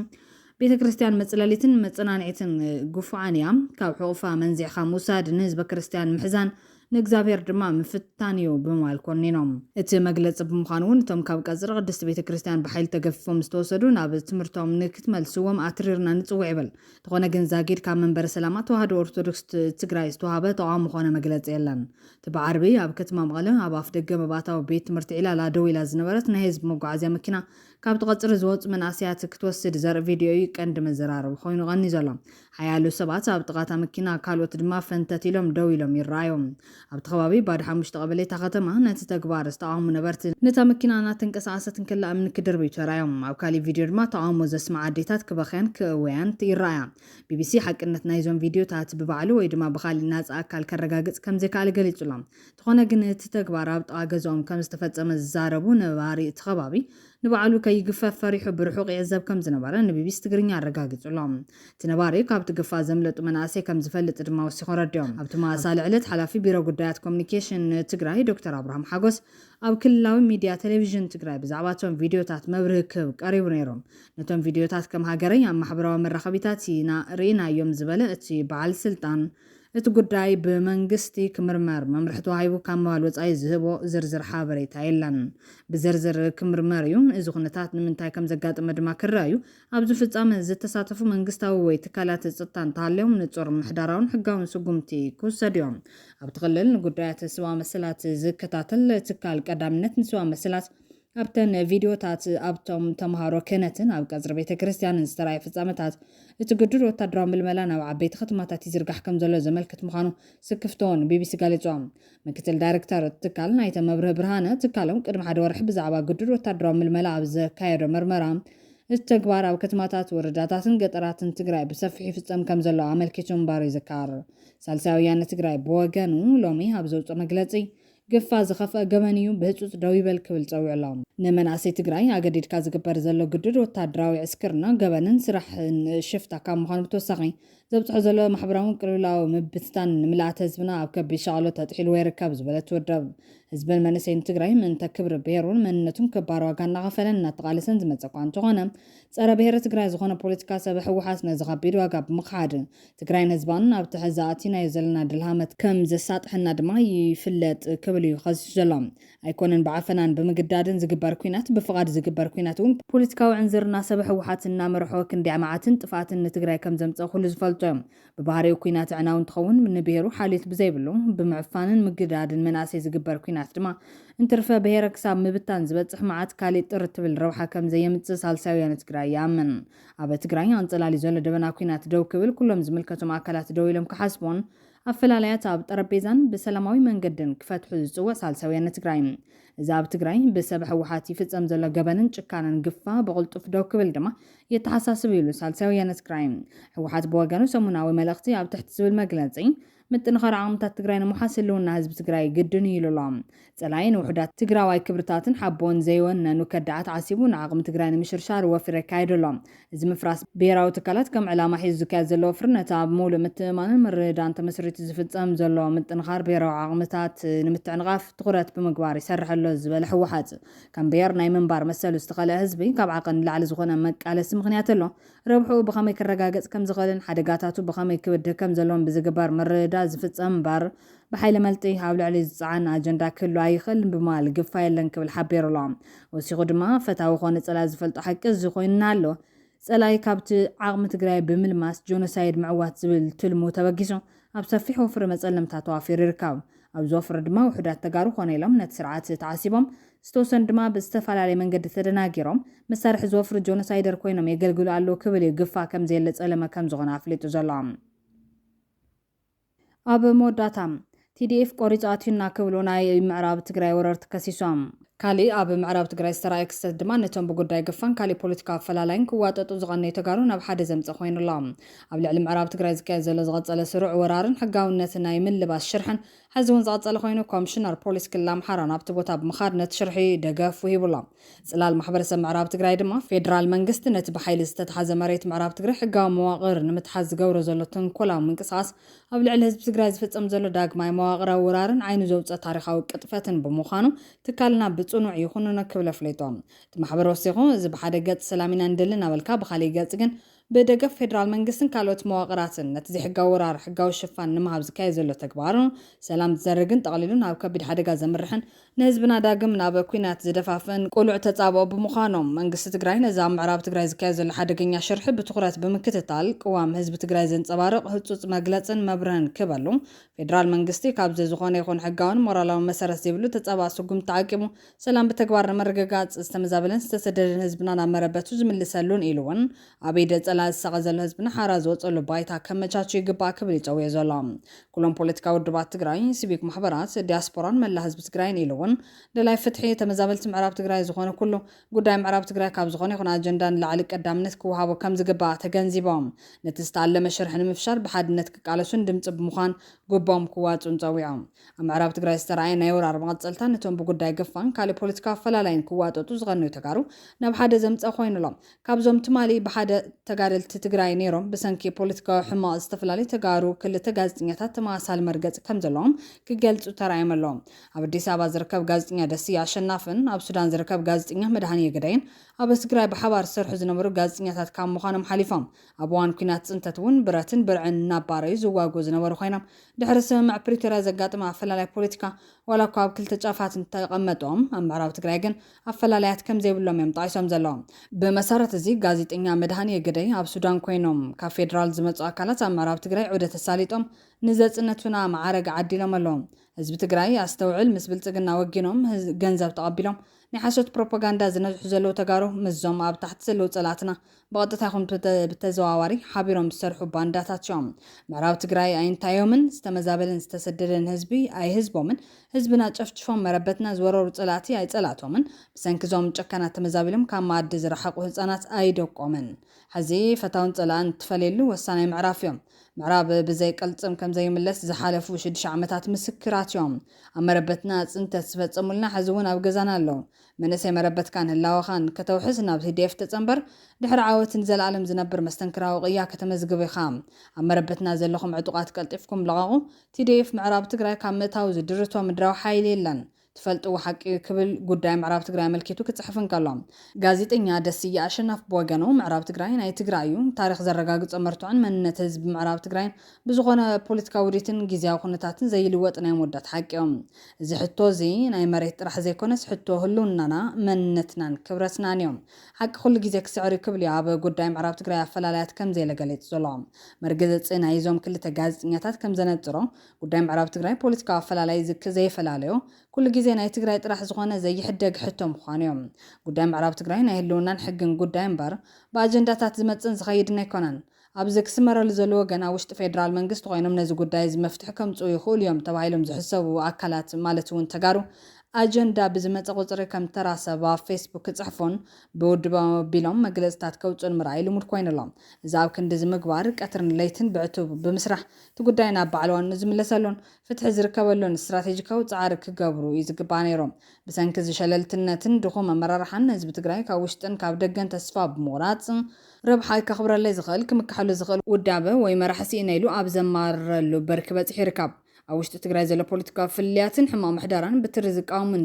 ቤተክርስቲያን መጽለሊትን መጽናንዒትን ጉፉዓን እያ ካብ ሕቑፋ መንዚዕኻ ሙሳድ ንህዝበ ክርስቲያን ምሕዛን ንእግዚአብሔር ድማ ምፍታንዮ በመዋል ኮኒኖም እቲ መግለጽ ብምዃኑ እውን እቶም ካብ ቀጽሪ ቅድስት ቤተክርስቲያን ብሓይል ተገፊፎም ዝተወሰዱ ናብ ትምህርቶም ንክትመልስዎም ኣትሪርና ንጽውዕ ይብል ተኾነ ግን ዛጊድ ካብ መንበረ ሰላማ ተዋህዶ ኦርቶዶክስ ትግራይ ዝተዋሃበ ተቃውሞ ኮነ መግለጽ የለን ተባዓርቢ ኣብ ከተማ መቐለ ኣብ ኣፍ ደገ መባእታዊ ቤት ትምህርቲ ዒላላ ደው ኢላ ዝነበረት ናይ ህዝቢ መጓዓዝያ መኪና ካብ ተቐፅሪ ዝወፁ መናእስያት ክትወስድ ዘርኢ ቪድዮ ቀንዲ መዘራረቢ ኮይኑ ቀኒ ዘሎ ሓያሉ ሰባት ኣብ ጥቓታ መኪና ካልኦት ድማ ፈንተቲሎም ደው ኢሎም ይረኣዮም ኣብቲ ከባቢ ባድ 5 ቀበሌታ ከተማ ነቲ ተግባር ዝተቃወሙ ነበርቲ ነታ መኪና እናተንቀሳቐሰት እንከላ እምኒ ክድርብ ይተራዮም ኣብ ካሊእ ቪድዮ ድማ ተቃውሞ ዘስማዕ ኣዴታት ክበኽያን ክእወያን ይረኣያ ቢቢሲ ሓቅነት ናይዞም ቪድዮታት ብባዕሉ ወይ ድማ ብኻሊእ ናጻ ኣካል ከረጋግጽ ከም ዘይከኣለ ገሊጹላ ተኾነ ግን እቲ ተግባር ኣብ ጥቓ ገዝኦም ከም ዝተፈጸመ ዝዛረቡ ነባሪ እቲ ከባቢ ንባዕሉ ከይግፈፍ ፈሪሑ ብርሑቕ ይዕዘብ ከም ዝነበረ ንቢቢሲ ትግርኛ ኣረጋጊጹሎም እቲ ነባሪ ካብቲ ግፋ ዘምለጡ መናእሰይ ከም ዝፈልጥ ድማ ወሲኹ ረድዮም ኣብቲ ማእሳሊ ዕለት ሓላፊ ቢሮ ጉዳያት ኮሙኒኬሽን ትግራይ ዶክተር አብርሃም ሓጎስ ኣብ ክልላዊ ሚድያ ቴሌቪዥን ትግራይ ብዛዕባ እቶም ቪድዮታት መብርሂ ክህብ ቀሪቡ ነይሮም ነቶም ቪድዮታት ከም ሃገረኛ ኣብ ማሕበራዊ መራኸቢታት ርኢናዮም ዝበለ እቲ በዓል ስልጣን እቲ ጉዳይ ብመንግስቲ ክምርመር መምርሕቲ ዋሂቡ ካብ ምባል ወፃኢ ዝህቦ ዝርዝር ሓበሬታ የለን ብዝርዝር ክምርመር እዩ እዚ ኩነታት ንምንታይ ከም ዘጋጥመ ድማ ክረኣዩ ኣብዚ ፍጻመ ዝተሳተፉ መንግስታዊ ወይ ትካላት ፀጥታ እንተሃልዮም ንጹር ምሕዳራውን ሕጋውን ስጉምቲ ክውሰድ እዮም ኣብቲ ክልል ንጉዳያት ሰብኣዊ መሰላት ዝከታተል ትካል ቀዳምነት ንሰብኣዊ መሰላት ኣብተን ቪድዮታት ኣብቶም ተምሃሮ ክህነትን ኣብ ቀጽሪ ቤተ ክርስቲያንን ዝተራእየ ፍጻመታት እቲ ግድር ወታደራዊ ምልመላ ናብ ዓበይቲ ከተማታት ይዝርጋሕ ከም ዘሎ ዘመልክት ምዃኑ ስክፍቶን ቢቢሲ ገሊጾም ምክትል ዳይሬክተር ትካል ናይተ መብርሂ ብርሃነ ትካሎም ቅድሚ ሓደ ወርሒ ብዛዕባ ግድር ወታደራዊ ምልመላ ኣብ ዘካየዶ ምርመራ እቲ ተግባር ኣብ ከተማታት ወረዳታትን ገጠራትን ትግራይ ብሰፊሕ ይፍጸም ከም ዘሎ ኣመልኪቱ እምባሩ ይዝካር ሳልሳይ ወያነ ትግራይ ብወገኑ ሎሚ ኣብ ዘውፅኦ መግለጺ ግፋ ዝኸፍአ ገበን እዩ ብህፁፅ ደው ይበል ክብል ፀዊዕሎም ንመናእሰይ ትግራይ ኣገዲድካ ዝግበር ዘሎ ግድድ ወታደራዊ ዕስክርና ገበንን ስራሕን ሽፍታ ካብ ምዃኑ ብተወሳኺ ዘብፅሖ ዘሎ ማሕበራውን ቅልውላዊ ምብትታን ንምልኣተ ህዝብና ኣብ ከቢድ ሸቕሎ ተጥሒሉ ይርከብ ዝበለት ትውደብ ህዝብን መንእሰይን ትግራይ ምእንተ ክብሪ ብሄሩን መንነቱን ከባድ ዋጋ እናኸፈለን እናተቃለሰን ዝመፀ እኳ እንተኾነ ፀረ ብሄረ ትግራይ ዝኾነ ፖለቲካ ሰብ ሕወሓት ነዚ ከቢድ ዋጋ ብምኽሓድ ትግራይን ህዝባን ኣብቲ ሕዚ ኣቲናዮ ዘለና ድልሃመት ከም ዘሳጥሐና ድማ ይፍለጥ ክብል እዩ ከሲሱ ዘሎ ኣይኮነን ብዓፈናን ብምግዳድን ዝግበር ኩናት ብፍቓድ ዝግበር ኩናት እውን ፖለቲካዊ ዕንዝርና ሰብ ሕወሓት እናመርሖ ክንደይ ዓመዓትን ጥፋትን ንትግራይ ከም ዘምፀ ኩሉ ዝፈልጦ እዮም ብባህሪኡ ኩናት ዕናው እንትኸውን ንብሄሩ ሓልዮት ብዘይብሉ ብምዕፋንን ምግዳድን መናእሰይ ዝግበር ኩናት ድማ እንትርፈ ብሄረ ክሳብ ምብታን ዝበፅሕ መዓት ካሊእ ጥር ትብል ረብሓ ከም ዘየምፅእ ሳልሳይ ወያነ ትግራይ ይኣምን ኣብ ትግራይ አንጸላሊ ዘሎ ደበና ኩናት ደው ክብል ኩሎም ዝምልከቶም ኣካላት ደው ኢሎም ክሓስቦን ኣፈላላያት ኣብ ጠረጴዛን ብሰላማዊ መንገድን ክፈትሑ ዝፅውዕ ሳልሳይ ወያነ ትግራይ እዚ ኣብ ትግራይ ብሰብ ሕወሓት ይፍጸም ዘሎ ገበንን ጭካንን ግፋ ብቕልጡፍ ደው ክብል ድማ የተሓሳስብ ኢሉ ሳልሳይ ወያነ ትግራይ ሕወሓት ብወገኑ ሰሙናዊ መልእኽቲ ኣብ ትሕቲ ዝብል መግለጺ ምጥንኻር ዓቕምታት ትግራይ ንምሓስ ህልውና ህዝቢ ትግራይ ግድን ይብሎም ጸላይን ውሕዳት ትግራዋይ ክብርታትን ሓቦን ዘይወነኑ ከዳዓት ዓሲቡ ንዓቕሚ ትግራይ ንምሽርሻር ወፍሪ ካይድሎም እዚ ምፍራስ ብሄራዊ ትካላት ከም ዕላማ ሒዙ ዝካየድ ዘሎ ፍርነት ኣብ ሙሉእ ምትእማንን ምርድዳእን ተመስሪቱ ዝፍጸም ዘሎ ምጥንኻር ብሄራዊ ዓቕምታት ንምትዕንቓፍ ትኹረት ብምግባር ይሰርሕ ኣሎ ዝበለ ሕወሓት ከም ብሄር ናይ ምንባር መሰሉ ዝተኸልአ ህዝቢ ካብ ዓቐን ንላዕሊ ዝኾነ መቃለሲ ምኽንያት ኣሎ ረብሑ ብኸመይ ክረጋገጽ ከም ዝኽእልን ሓደጋታቱ ብኸመይ ክብድህ ከም ዘለዎን ብዝግበር ምርድዳእ ዝፍጸም እምበር ብሓይሊ መልጢ ኣብ ልዕሊ ዝፀዓን ኣጀንዳ ክህሉ ኣይኽእልን ብምባል ግፋ የለን ክብል ሓቢሩሎም ወሲኹ ድማ ፈታዊ ኮነ ጸላይ ዝፈልጦ ሓቂ እዚ ኮይኑና ኣሎ ጸላይ ካብቲ ዓቕሚ ትግራይ ብምልማስ ጆኖሳይድ ምዕዋት ዝብል ትልሙ ተበጊሱ ኣብ ሰፊሕ ወፍሪ መጸለምታት ተዋፊሩ ይርከብ ኣብዚ ወፍሪ ድማ ውሕዳት ተጋሩ ኮነ ኢሎም ነቲ ስርዓት ተዓሲቦም ዝተወሰኑ ድማ ብዝተፈላለየ መንገዲ ተደናጊሮም መሳርሒ ዝወፍሪ ጆኖሳይደር ኮይኖም የገልግሉ ኣለዉ ክብል ግፋ ከም ዘየለ ጸለመ ከም ዝኾነ ኣፍሊጡ ዘሎ ኣብ መወዳእታ TDF ቆሪፁ ኣትዩና ክብሉ ናይ ምዕራብ ትግራይ ወረርቲ ከሲሶም ካሊእ ኣብ ምዕራብ ትግራይ ዝተራእየ ክስተት ድማ ነቶም ብጉዳይ ግፋን ካሊእ ፖለቲካዊ ኣፈላላይን ክዋጠጡ ዝቐነዩ ተጋሩ ናብ ሓደ ዘምፅእ ኮይኑሎም ኣብ ልዕሊ ምዕራብ ትግራይ ዝካየድ ዘሎ ዝቐፀለ ስሩዕ ወራርን ሕጋውነት ናይ ምልባስ ሽርሕን ሕዚ እውን ዝቐፀለ ኮይኑ ኮሚሽነር ፖሊስ ክልል ኣምሓራ ናብቲ ቦታ ብምኻድ ነቲ ሽርሒ ደገፍ ሂቡሎም ጽላል ማሕበረሰብ ምዕራብ ትግራይ ድማ ፌደራል መንግስቲ ነቲ ብሓይሊ ዝተተሓዘ መሬት ምዕራብ ትግራይ ሕጋዊ መዋቕር ንምትሓዝ ዝገብሮ ዘሎ ተንኮላዊ ምንቅስቓስ ኣብ ልዕሊ ህዝቢ ትግራይ ዝፍጸም ዘሎ ዳግማይ መዋቕራዊ ወራርን ዓይኑ ዘውፅእ ታሪኻዊ ቅጥፈትን ብምዃኑ ትካልና ብጽኑዕ ይኹኑና ክብል ኣፍሊጦም እቲ ማሕበር ወሲኹ እዚ ብሓደ ገጽ ሰላም ኢና ንደሊ ናበልካ ብኻሊእ ገጽ ግን ብደገፍ ፌደራል መንግስትን ካልኦት መዋቅራትን ነቲ ዘይሕጋዊ ወራር ሕጋዊ ሽፋን ንምሃብ ዝካየድ ዘሎ ተግባር ሰላም ዝዘርግን ጠቕሊሉን ኣብ ከቢድ ሓደጋ ዘምርሕን ንህዝብና ዳግም ናብ ኩናት ዝደፋፍን ቁልዕ ተጻብኦ ብምዃኖም መንግስቲ ትግራይ ነዚ ኣብ ምዕራብ ትግራይ ዝካየድ ዘሎ ሓደገኛ ሽርሒ ብትኹረት ብምክትታል ቅዋም ህዝቢ ትግራይ ዘንጸባርቕ ህጹጽ መግለጽን መብርህን ክበሉ ፌደራል መንግስቲ ካብዚ ዝኾነ ይኹን ሕጋውን ሞራላዊ መሰረት ዘይብሉ ተጻብኦ ስጉም ተዓቂሙ ሰላም ብተግባር ንምርግጋጽ ዝተመዛበለን ዝተሰደደን ህዝብና ናብ መረበቱ ዝምልሰሉን ኢሉ እውን ኣብ ኢደ ፀላእ ዝሳቐ ዘሎ ህዝብና ሓራ ዝወፀሉ ባይታ ከመቻቹ ይግባእ ክብል ይፀውዮ ዘሎ ኩሎም ፖለቲካዊ ውድባት ትግራይ ሲቪክ ማሕበራት ዲያስፖራን መላ ህዝቢ ትግራይን ኢሉ እውን ደላይ ፍትሒ ተመዛበልቲ ምዕራብ ትግራይ ዝኾነ ኩሉ ጉዳይ ምዕራብ ትግራይ ካብ ዝኾነ ይኹን ኣጀንዳ ንላዕሊ ቀዳምነት ክወሃቦ ከም ዝግባእ ተገንዚቦም ነቲ ዝተኣለመ ሽርሒ ንምፍሻል ብሓድነት ክቃለሱን ድምፂ ብምዃን ጉቦም ክዋፁን ፀዊዖም ኣብ ምዕራብ ትግራይ ዝተረኣየ ናይ ወራር መቐፀልታ ነቶም ብጉዳይ ገፋን ካልእ ፖለቲካ ኣፈላላይን ክዋጠጡ ዝቐንዩ ተጋሩ ናብ ሓደ ዘምፀ ኮይኑሎም ካብዞም ትማሊ ብሓደ ተጋደልቲ ትግራይ ነይሮም ብሰንኪ ፖለቲካዊ ሕማቕ ዝተፈላለዩ ተጋሩ ክልተ ጋዜጠኛታት ተመሳሳሊ መርገፂ ከም ዘለዎም ክገልጹ ተራእዮም ኣለዎም ኣብ ኣዲስ ኣበባ ዝርከብ ጋዜጠኛ ደስያ ኣሸናፍን ኣብ ሱዳን ዝርከብ ጋዜጠኛ መድሃንየ ገዳይን ኣብ ትግራይ ብሓባር ዝሰርሑ ዝነበሩ ጋዜጠኛታት ካብ ምዃኖም ሓሊፎም ኣብ እዋን ኩናት ፅንተት እውን ብረትን ብርዕን እናባረዩ ዝዋግኡ ዝነበሩ ኮይኖም ድሕሪ ስምምዕ ፕሪቶርያ ዘጋጥመ ኣፈላላይ ፖለቲካ ዋላ እኳ ኣብ ክልተ ጫፋት እንተቐመጦም ኣብ ምዕራብ ትግራይ ግን ኣፈላላያት ከም ዘይብሎም እዮም ጣይሶም ዘለዎም ብመሰረት እዚ ጋዜጠኛ መድሃንየ ገዳይ ኣብ ሱዳን ኮይኖም ካብ ፌደራል ዝመጹ ኣካላት ኣብ ምዕራብ ትግራይ ዑደት ተሳሊጦም ንዘጽነቱና ማዕረግ ዓዲሎም ኣለዎም ህዝቢ ትግራይ ኣስተውዕል ምስ ብልጽግና ወጊኖም ገንዘብ ተቐቢሎም ናይ ሓሶት ፕሮፓጋንዳ ዝነዝሑ ዘለዉ ተጋሩ ምዞም ኣብ ታሕቲ ዘለዉ ጸላትና ብቐጥታ ይኹን ብተዘዋዋሪ ሓቢሮም ዝሰርሑ ባንዳታት እዮም ምዕራብ ትግራይ ኣይንታዮምን ዝተመዛበለን ዝተሰደደን ህዝቢ ኣይህዝቦምን ህዝብና ጨፍጭፎም መረበትና ዝወረሩ ጸላቲ ኣይጸላቶምን ብሰንኪዞም ጨካናት ተመዛቢሎም ካብ ማዕዲ ዝረሓቁ ህፃናት ኣይደቆምን ሕዚ ፈታውን ጸላእን ትፈልየሉ ወሳናይ ምዕራፍ እዮም ምዕራብ ብዘይ ቅልጽም ከም ዘይምለስ ዝሓለፉ 6 ዓመታት ምስክራት እዮም ኣብ መረበትና ጽንተት ዝፈጸሙልና ሕዚ እውን ኣብ ገዛና ኣለዉ መንእሰይ መረበትካን ህላወኻን ከተውሕስ ናብ TDF ተጸንበር ድሕሪ ዓወትን ዘለዓለም ዝነብር መስተንክራዊ ቅያ ከተመዝግብ ኢኻ ኣብ መረበትና ዘለኹም ዕጡቃት ቀልጢፍኩም ለቐቑ TDF ምዕራብ ትግራይ ካብ ምእታው ዝድርቶ ምድራዊ ሓይሊ የለን ትፈልጥዎ ሓቂ ክብል ጉዳይ ምዕራብ ትግራይ መልኪቱ ክጽሕፍን ከሎ ጋዜጠኛ ደስያ ኣሸናፍ ብወገኑ ምዕራብ ትግራይ ናይ ትግራይ ታሪክ ዘረጋግጾ መርቱዕን መንነት ህዝቢ ምዕራብ ትግራይ ብዝኾነ ፖለቲካዊ ውዲትን ጊዜያዊ ኩነታትን ዘይልወጥ ናይ መወዳት ሓቂዮም እዚ ሕቶ እዚ ናይ መሬት ጥራሕ ዘይኮነስ ሕቶ ህልውናና መንነትናን ክብረትናን እዮም ሓቂ ኩሉ ግዜ ክስዕር ክብል ኣብ ጉዳይ ምዕራብ ትግራይ ኣፈላላያት ከም ዘይለገለጽ ዘሎ መርገጽ ናይዞም ክልተ ጋዜጠኛታት ከም ዘነጽሮ ጉዳይ ምዕራብ ትግራይ ፖለቲካዊ ኣፈላላይ ዘይፈላለዮ ኩሉ ግዜ ናይ ትግራይ ጥራሕ ዝኾነ ዘይሕደግ ሕቶም ምዃኖም ጉዳይ ምዕራብ ትግራይ ናይ ህልውናን ሕግን ጉዳይ እምበር ብኣጀንዳታት ዝመፅን ዝኸይድን ኣይኮነን ኣብዚ ክስመረሉ ዘለዎ ገና ውሽጢ ፌደራል መንግስቲ ኮይኖም ነዚ ጉዳይ ዝመፍትሒ ከምፅኡ ይኽእሉ እዮም ተባሂሎም ዝሕሰቡ ኣካላት ማለት እውን ተጋሩ ኣጀንዳ ብዝመፀ ቁፅሪ ከም ተራሰባ ፌስቡክ ክጽሕፎን ብውድባ ቢሎም መግለጽታት ከውፅኡን ምርኣይ ልሙድ ኮይኑሎም እዚ ኣብ ክንዲ ዝምግባር ቀትርን ለይትን ብዕቱብ ብምስራሕ እቲ ጉዳይ ናብ ባዕልዋን ዝምለሰሉን ፍትሒ ዝርከበሉን ስትራቴጂካዊ ፃዕሪ ክገብሩ እዩ ዝግባእ ነይሮም ብሰንኪ ዝሸለልትነትን ድኹም ኣመራርሓን ህዝቢ ትግራይ ካብ ውሽጥን ካብ ደገን ተስፋ ብምቑራፅ ረብሓይ ከኽብረለይ ዝኽእል ክምክሓሉ ዝኽእል ውዳበ ወይ መራሕሲ ኢና ኢሉ ኣብ ዘማረሉ በርኪ በፂሑ ይርከብ ኣብ ውሽጢ ትግራይ ዘሎ ፖለቲካዊ ፍልያትን ሕማቕ ምሕደራን ብትሪ ዝቃወምን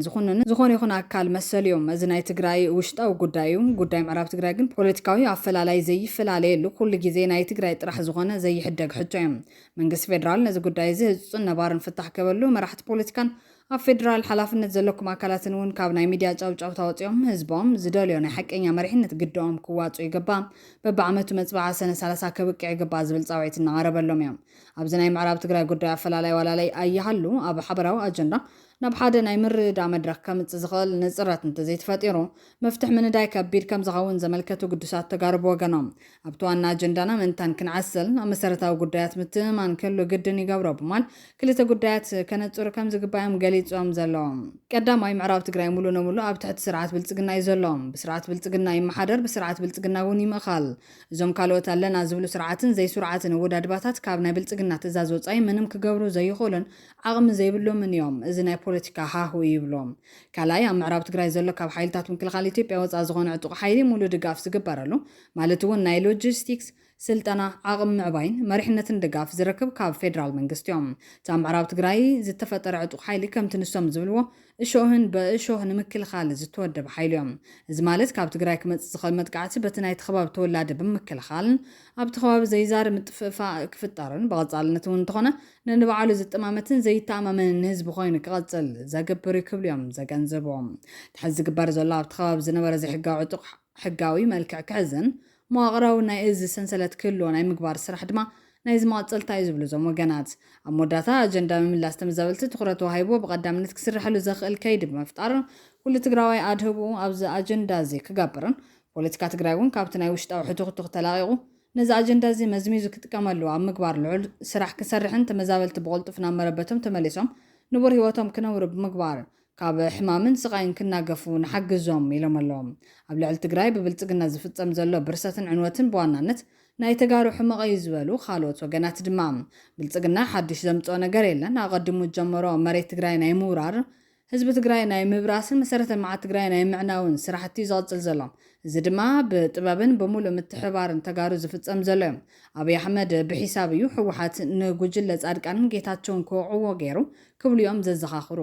ዝኾነ ይኹን ኣካል መሰል እዮም እዚ ናይ ትግራይ ውሽጣዊ ጉዳይ እዩ ጉዳይ ምዕራብ ትግራይ ግን ፖለቲካዊ ኣፈላላይ ዘይፈላለየሉ ኩሉ ግዜ ናይ ትግራይ ጥራሕ ዝኾነ ዘይሕደግ ሕቶ እዮም መንግስቲ ፌደራል ነዚ ጉዳይ እዚ ህፁፅን ነባርን ፍታሕ ከበሉ መራሕቲ ፖለቲካን ኣብ ፌደራል ሓላፍነት ዘለኩም ኣካላትን እውን ካብ ናይ ሚድያ ጫውጫውታ ወፂኦም ህዝቦም ዝደልዮ ናይ ሓቀኛ መሪሕነት ግድኦም ክዋፁ ይግባእ በብዓመቱ መፅባዓ ሰነ 30 ከብቅዕ ይግባእ ዝብል ፃውዒት እናቐረበሎም እዮም ኣብዚ ናይ ምዕራብ ትግራይ ጉዳይ ኣፈላላይ ዋላላይ ኣይሃሉ ኣብ ሓበራዊ ኣጀንዳ ናብ ሓደ ናይ ምርዳ መድረክ ከምፅእ ዝኽእል ንፅረት እንተዘይተፈጢሩ መፍትሕ ምንዳይ ከቢድ ከም ዝኸውን ዘመልከቱ ቅዱሳት ተጋሩ ብወገኖም ኣብቲ ዋና ኣጀንዳና ምንታን ክንዓስል ኣብ መሰረታዊ ጉዳያት ምትእምማን ክህሉ ግድን ይገብሮ ብማል ክልተ ጉዳያት ከነፅሩ ከም ዝግባዮም ገሊፆም ዘለዎም ቀዳማይ ምዕራብ ትግራይ ሙሉ ነሙሉ ኣብ ትሕቲ ስርዓት ብልፅግና እዩ ዘለዎም ብስርዓት ብልፅግና ይመሓደር ብስርዓት ብልፅግና እውን ይምኻል እዞም ካልኦት ኣለና ዝብሉ ስርዓትን ዘይስርዓትን ወዳድባታት ካብ ናይ ብልፅግና ትእዛዝ ወፃኢ ምንም ክገብሩ ዘይኽእሉን ዓቕሚ ዘይብሎምን እዮም እዚ ናይ ፖለቲካ ሃሁ ይብሎም ካልኣይ ኣብ ምዕራብ ትግራይ ዘሎ ካብ ሓይልታት ምክልኻል ኢትዮጵያ ወፃኢ ዝኾነ ዕጡቕ ሓይሊ ሙሉ ድጋፍ ዝግበረሉ ማለት እውን ናይ ሎጂስቲክስ ስልጠና ዓቕሚ ምዕባይን መሪሕነትን ድጋፍ ዝረክብ ካብ ፌደራል መንግስቲ እዮም እታ ምዕራብ ትግራይ ዝተፈጠረ ዕጡቕ ሓይሊ ከምቲ ንሶም ዝብልዎ እሾህን በእሾህ ንምክልኻል ዝተወደበ ሓይሊ እዮም እዚ ማለት ካብ ትግራይ ክመጽእ ዝኽእል መጥቃዕቲ በቲ ናይቲ ከባቢ ተወላዲ ብምክልኻልን ኣብቲ ከባቢ ዘይዛር ምጥፍእፋእ ክፍጠርን ብቐጻልነት እውን እንተኾነ ነንባዕሉ ዝጠማመትን ዘይተኣማመንን ህዝቢ ኮይኑ ክቐጽል ዘገብር ክብሉ እዮም ዘገንዝቦም ትሕዚ ዝግበር ዘሎ ኣብቲ ከባቢ ዝነበረ ዘይሕጋዊ ዕጡቕ ሕጋዊ መልክዕ ክሕዝን መዋቕራዊ ናይ እዚ ሰንሰለት ክህልዎ ናይ ምግባር ስራሕ ድማ ናይ ዝመቐጸልታ እዩ ዝብሉ እዞም ወገናት ኣብ መወዳእታ ኣጀንዳ ምምላስ ተመዛበልቲ ትኩረት ወሃይቦ ብቐዳምነት ክስርሐሉ ዘኽእል ከይዲ ብምፍጣር ኩሉ ትግራዋይ ኣድህቡ ኣብዚ ኣጀንዳ እዚ ክገብርን ፖለቲካ ትግራይ እውን ካብቲ ናይ ውሽጣዊ ሕቱኽቱኽ ተላቒቑ ነዚ ኣጀንዳ እዚ መዝሚዙ ክጥቀመሉ ኣብ ምግባር ልዑል ስራሕ ክሰርሕን ተመዛበልቲ ብቕልጡፍ ናብ መረበቶም ተመሊሶም ንቡር ህይወቶም ክነብሩ ብምግባር ካብ ሕማምን ስቃይን ክናገፉ ንሓግዞም ኢሎም ኣለዎም ኣብ ልዕሊ ትግራይ ብብልጽግና ዝፍጸም ዘሎ ብርሰትን ዕንወትን ብዋናነት ናይ ተጋሩ ሕመቐ እዩ ዝበሉ ካልኦት ወገናት ድማ ብልጽግና ሓድሽ ዘምጽኦ ነገር የለን ኣቐዲሙ ጀመሮ መሬት ትግራይ ናይ ምውራር ህዝቢ ትግራይ ናይ ምብራስን መሰረተ ልምዓት ትግራይ ናይ ምዕናውን ስራሕቲ ዝቐጽል ዘሎ እዚ ድማ ብጥበብን ብምሉእ ምትሕባርን ተጋሩ ዝፍጸም ዘሎ እዮም ኣብይ ኣሕመድ ብሒሳብ እዩ ሕወሓት ንጉጅለ ጻድቃንን ጌታቸውን ክወቅዕዎ ገይሩ ክብሉ እዮም ዘዘኻኽሩ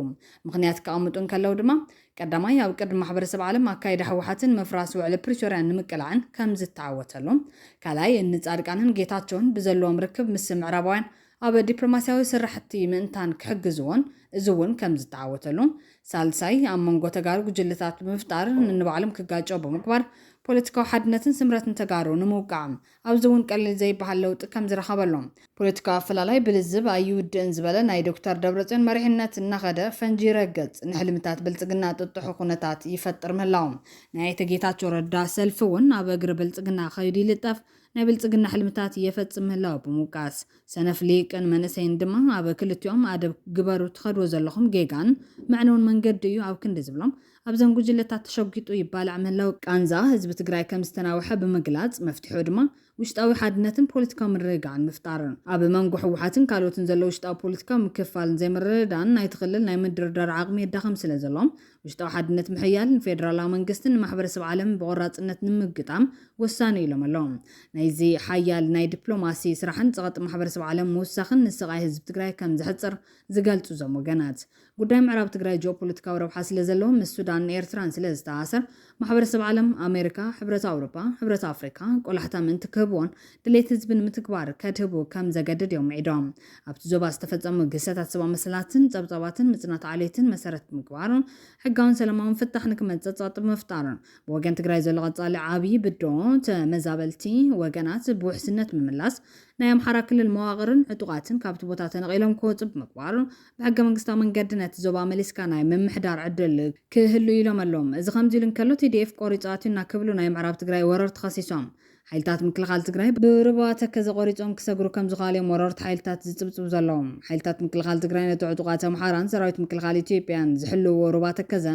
ምክንያት ከቐምጡን ከለው ድማ ቀዳማይ ኣብ ቅድሚ ማሕበረሰብ ዓለም ኣካይዳ ሕወሓትን መፍራስ ውዕሊ ፕሪቶርያን ንምቅላዕን ከም ዝተዓወተሎም ካልኣይ ንጻድቃንን ጌታቸውን ብዘለዎም ርክብ ምስ ምዕራባውያን ኣብ ዲፕሎማሲያዊ ስራሕቲ ምእንታን ክሕግዝዎን እዚ እውን ከም ዝተዓወተሎም ሳልሳይ ኣብ መንጎ ተጋሩ ጉጅለታት ብምፍጣር ንባዕሎም ክጋጨው ብምግባር ፖለቲካዊ ሓድነትን ስምረትን ተጋሩ ንምውቃዕ ኣብዚ እውን ቀሊል ዘይበሃል ለውጢ ከም ዝረኸበሎም ፖለቲካዊ ኣፈላላይ ብልዝብ ኣይውድእን ዝበለ ናይ ዶክተር ደብረጽዮን መሪሕነት እናኸደ ፈንጂ ረገጽ ንሕልምታት ብልጽግና ጥጥሑ ኩነታት ይፈጥር ምህላዎም ናይ ጌታቸው ረዳ ሰልፊ እውን ኣብ እግሪ ብልጽግና ኸይዱ ይልጠፍ ናይ ብልጽግና ሕልምታት የፈጽም ምህላው ብምውቃስ ሰነፍ ሊቅን መንእሰይን ድማ ኣብ ክልቲኦም ኣደብ ግበሩ ትኸድዎ ዘለኹም ጌጋን መዕነውን መንገዲ እዩ ኣብ ክንዲ ዝብሎም ኣብዘን ጉጅለታት ተሸጊጡ ይባልዕ ምህላው ቃንዛ ህዝቢ ትግራይ ከም ዝተናውሐ ብምግላጽ መፍትሑ ድማ ውሽጣዊ ሓድነትን ፖለቲካዊ ምርግጋዕን ምፍጣርን ኣብ መንጎ ሕወሓትን ካልኦትን ዘሎ ውሽጣዊ ፖለቲካዊ ምክፍፋልን ዘይምርድዳን ናይ ትኽልል ናይ ምድርዳር ዓቕሚ የዳኸም ስለ ዘሎም ውሽጣዊ ሓድነት ምሕያልን ፌደራላዊ መንግስትን ማሕበረሰብ ዓለም ብቆራጽነት ንምግጣም ወሳኒ ኢሎም ኣለዎም ናይዚ ሓያል ናይ ዲፕሎማሲ ስራሕን ጸቕጢ ማሕበረሰብ ዓለም ምውሳኽን ንስቓይ ህዝቢ ትግራይ ከም ዝሕፅር ዝገልጹ ዞም ወገናት ጉዳይ ምዕራብ ትግራይ ጂኦፖለቲካዊ ረብሓ ስለ ዘለዎ ምስ ሱዳን ኤርትራን ስለ ዝተኣሰር ማሕበረሰብ ዓለም ኣሜሪካ ሕብረት ኣውሮፓ ሕብረት ኣፍሪካ ቆላሕታ ምእንቲ ክህብዎን ድሌት ህዝቢ ንምትግባር ከድህቡ ከም ዘገድድ እዮም ዒዶም ኣብቲ ዞባ ዝተፈጸሙ ግሰታት ሰብኣዊ መሰላትን ጸብጻባትን ምጽናት ዓሌትን መሰረት ምግባርን ሕጋውን ሰላማውን ፍታሕ ንክመጽእ ጸቕጢ ምፍጣርን ብወገን ትግራይ ዘሎ ቀጻሊ ዓብዪ ብዶ ተመዛበልቲ ወገናት ብውሕስነት ምምላስ ናይ ኣምሓራ ክልል መዋቕርን ዕጡቓትን ካብቲ ቦታ ተነቒሎም ክወጽእ ብምግባር ብሕገ መንግስታዊ መንገዲ ነቲ ዞባ መሊስካ ናይ ምምሕዳር ዕድል ክህሉ ኢሎም ኣለዎም እዚ ከምዚ ኢሉ እንከሎ TDF ቆሪጻት እናክብሉ ናይ ምዕራብ ትግራይ ወረርቲ ኸሲሶም ሓይልታት ምክልኻል ትግራይ ብርባ ተከዘ ቆሪጾም ክሰግሩ ከም ዝኻልዮም ወረርቲ ሓይልታት ዝጽብጽቡ ዘለዎም ሓይልታት ምክልኻል ትግራይ ነቲ ዕጡቓት ኣምሓራን ሰራዊት ምክልኻል ኢትዮጵያን ዝሕልዎ ሩባ ተከዘ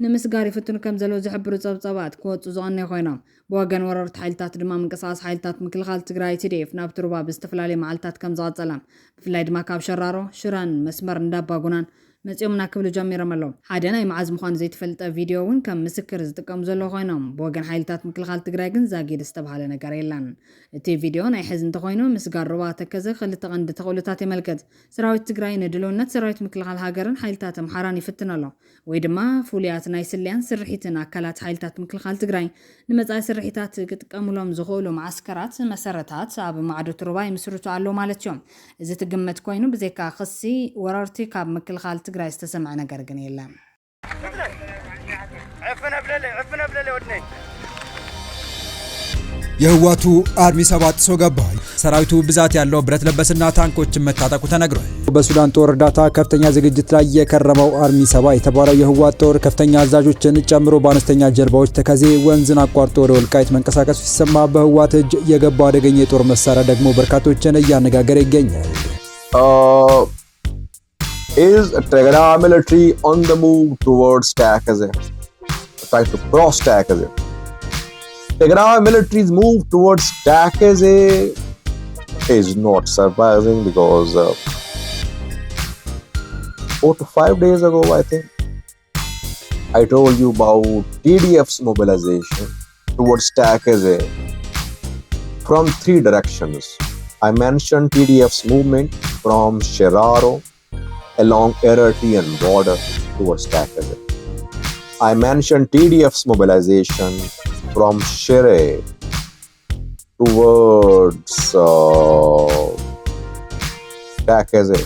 ንምስጋር ይፍትኑ ከም ዘሎ ዝሕብሩ ጸብጻባት ክወጹ ዝቐነዩ ኮይኖም ብወገን ወረርቲ ሓይልታት ድማ ምንቅስቓስ ሓይልታት ምክልኻል ትግራይ TDF ናብቲ ሩባ ብዝተፈላለየ መዓልትታት ከም ዝቐጸላ ብፍላይ ድማ ካብ ሸራሮ ሽራን መስመር እንዳባጉናን መጽኦም ናክብሉ ጀሚሮም ኣለዎም ሓደ ናይ መዓዝ ምዃኑ ዘይተፈልጠ ቪድዮ እውን ከም ምስክር ዝጥቀሙ ዘለዉ ኮይኖም ብወገን ሓይልታት ምክልኻል ትግራይ ግን ዛጊድ ዝተባሃለ ነገር የለን እቲ ቪድዮ ናይ ሕዚ እንተኾይኑ ምስጋር ሩባ ተከዘ ክልተ ቀንዲ ተኽእሎታት የመልክት ሰራዊት ትግራይ ንድልውነት ሰራዊት ምክልኻል ሃገርን ሓይልታት ኣምሓራን ይፍትን ኣሎ ወይ ድማ ፍሉያት ናይ ስልያን ስርሒትን ኣካላት ሓይልታት ምክልኻል ትግራይ ንመጻኢ ስርሒታት ክጥቀሙሎም ዝኽእሉ ማዓስከራት መሰረታት ኣብ ማዕዶት ሩባ ይምስርቱ ኣለዉ ማለት እዮም እዚ ትግመት ኮይኑ ብዘይካ ክሲ ወረርቲ ካብ ምክልኻል ትግራይ ዝተሰምዐ ነገር ግን የለን የህዋቱ አርሚ 7 ሰው ገባ ሰራዊቱ ብዛት ያለው ብረት ለበስና ታንኮችን መታጠቁ ተነግሯል በሱዳን ጦር እርዳታ ከፍተኛ ዝግጅት ላይ የከረመው አርሚ 7 የተባለው የህዋት ጦር ከፍተኛ አዛዦችን ጨምሮ በአነስተኛ ጀልባዎች ተከዜ ወንዝን አቋርጦ ወደ ወልቃይት መንቀሳቀሱ ሲሰማ በህዋት እጅ የገባው አደገኛ የጦር መሳሪያ ደግሞ በርካቶችን እያነጋገረ ይገኛል Is Tigray military on the move towards Takazé, trying to cross Takazé. Tigray military's move towards Takazé is not surprising because 4 to 5 days ago, I think, I told you about TDF's mobilization towards Takazé from three directions. I mentioned TDF's movement from Sheraro along Eritrean border towards Takase. I mentioned TDF's mobilization from Shire towards Takase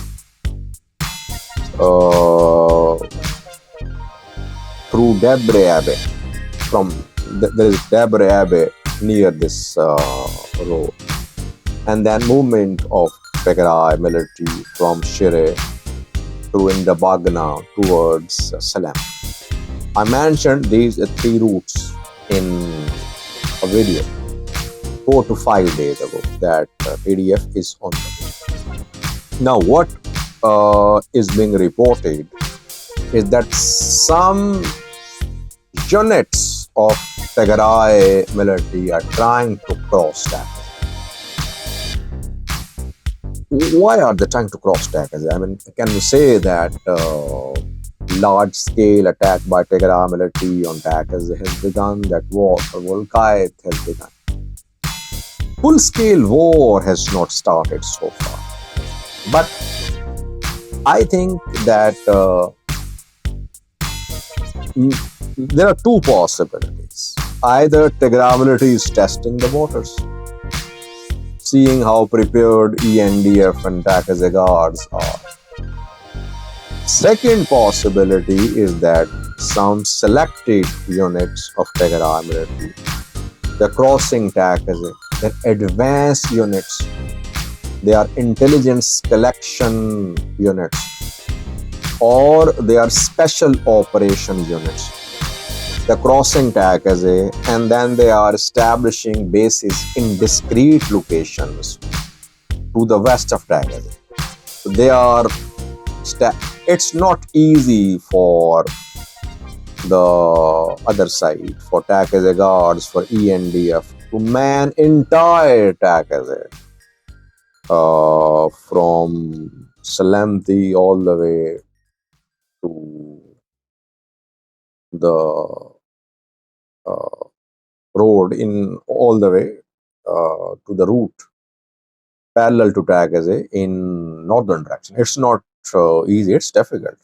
through Debre Abbey. There is Debre Abbey near this road, and then movement of Tigray military from Shire through Indabagna towards Salem. I mentioned these three routes in a video 4 to 5 days ago that TDF is on the way. Now, what is being reported is that some units of Tigray military are trying to cross that. Why are they trying to cross Takase? I mean, can we say that large-scale attack by Tigray military on Takase has begun, that war for Volkite has begun? Full-scale war has not started so far. But I think that there are two possibilities. Either Tigray military is testing the waters, seeing how prepared ENDF and Takase guards are. Second possibility is that some selected units of Tigray military, they're crossing Takase, they're advanced units, they are intelligence collection units, or they are special operation units. They're crossing Takase and then they are establishing bases in discrete locations to the west of Takase. They are it's not easy for the other side, for Takase guards, for ENDF to man entire Takase from Salemti all the way to the road in all the way to the route parallel to Takase in northern direction. It's not easy, it's difficult.